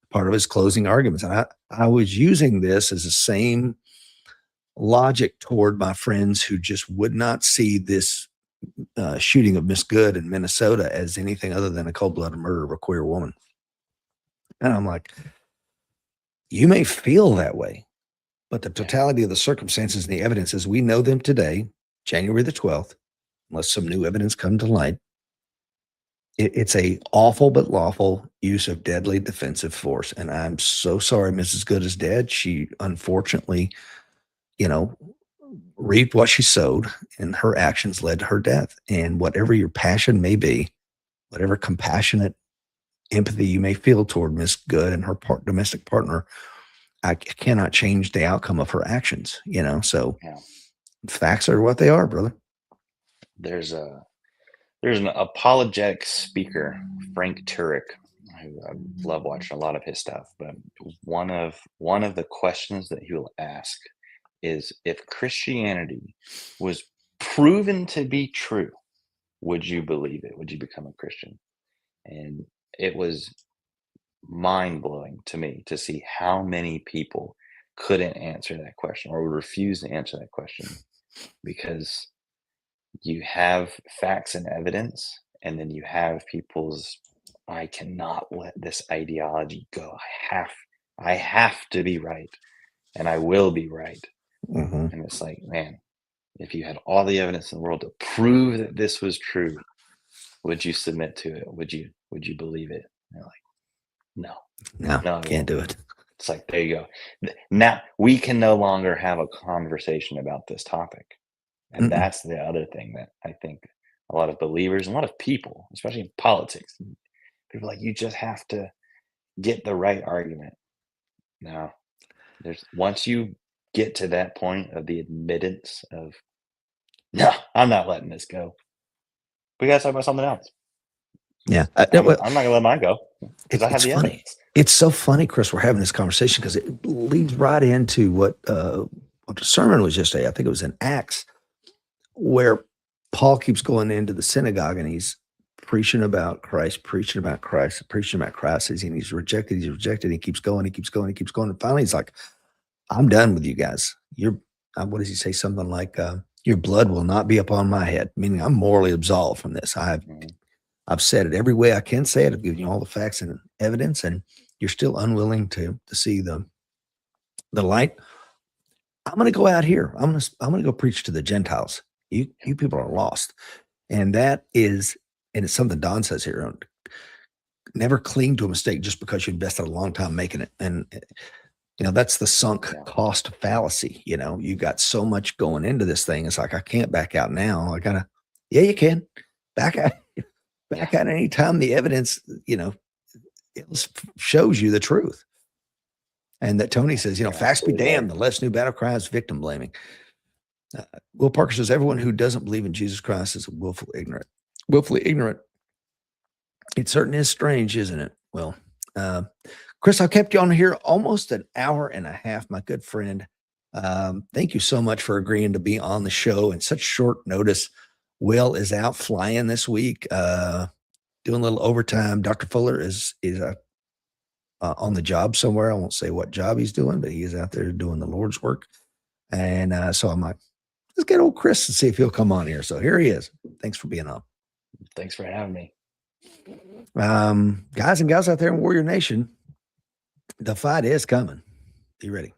Part of his closing arguments. And I was using this as the same logic toward my friends who just would not see this shooting of Miss Good in Minnesota as anything other than a cold blooded murder of a queer woman. And I'm like, you may feel that way, but the Yeah. totality of the circumstances and the evidence as we know them today, January the 12th, unless some new evidence come to light, it's a awful but lawful use of deadly defensive force. And I'm so sorry Mrs. Good is dead. She unfortunately, you know, reaped what she sowed, and her actions led to her death. And whatever your passion may be, whatever compassionate empathy you may feel toward Miss Good and her domestic partner, I cannot change the outcome of her actions. So Yeah. facts are what they are, brother. There's an apologetic speaker, Frank Turek, who I love watching a lot of his stuff. But one of the questions that he will ask is, if Christianity was proven to be true, would you believe it? Would you become a Christian? And it was mind blowing to me to see how many people couldn't answer that question or would refuse to answer that question, because you have facts and evidence, and then you have people's I cannot let this ideology go. I have to be right, and I will be right. Mm-hmm. And it's like, man, if you had all the evidence in the world to prove that this was true, would you submit to it? Would you believe it? And they're like, no, No, no, I can't won't. do it. It's like, there you go. Now we can no longer have a conversation about this topic. And Mm-mm. that's the other thing that I think a lot of believers, a lot of people, especially in politics, people are like, you just have to get the right argument. No, there's once you get to that point of the admittance of, no, I'm not letting this go. We got to talk about something else. Yeah. I'm Well, not going to let mine go because I have it's the funny. evidence. It's so funny, Chris, we're having this conversation because it leads right into what the sermon was yesterday. I think it was in Acts, where Paul keeps going into the synagogue and he's preaching about Christ, preaching about Christ, preaching about Christ, and he's rejected. He's rejected. He keeps going. He keeps going. He keeps going. And finally, he's like, I'm done with you guys. You're, what does he say? Something like, your blood will not be upon my head, meaning I'm morally absolved from this. Mhm. I've said it every way I can say it. I've given you all the facts and evidence, and you're still unwilling to see the light. I'm going to go out here. I'm going to go preach to the Gentiles. You people are lost, and that is, and it's something Don says here. Never cling to a mistake just because you invested a long time making it, and that's the sunk Yeah. cost fallacy. You got so much going into this thing. It's like I can't back out now. I gotta. Yeah, you can back out. Back out anytime the evidence, it shows you the truth. And that Tony says, You're facts be absolutely damned. right. The less new battle cry is victim blaming. Will Parker says, everyone who doesn't believe in Jesus Christ is willfully ignorant. Willfully ignorant. It certainly is strange, isn't it? Well, Chris, I've kept you on here almost an hour and a half, my good friend. Thank you so much for agreeing to be on the show in such short notice. Will is out flying this week, doing a little overtime. Dr. Fuller is on the job somewhere. I won't say what job he's doing, but he is out there doing the Lord's work. And so I'm like, let's get old Chris and see if he'll come on here. So here he is. Thanks for being on. Thanks for having me. Guys and gals out there in Warrior Nation, the fight is coming. Be ready.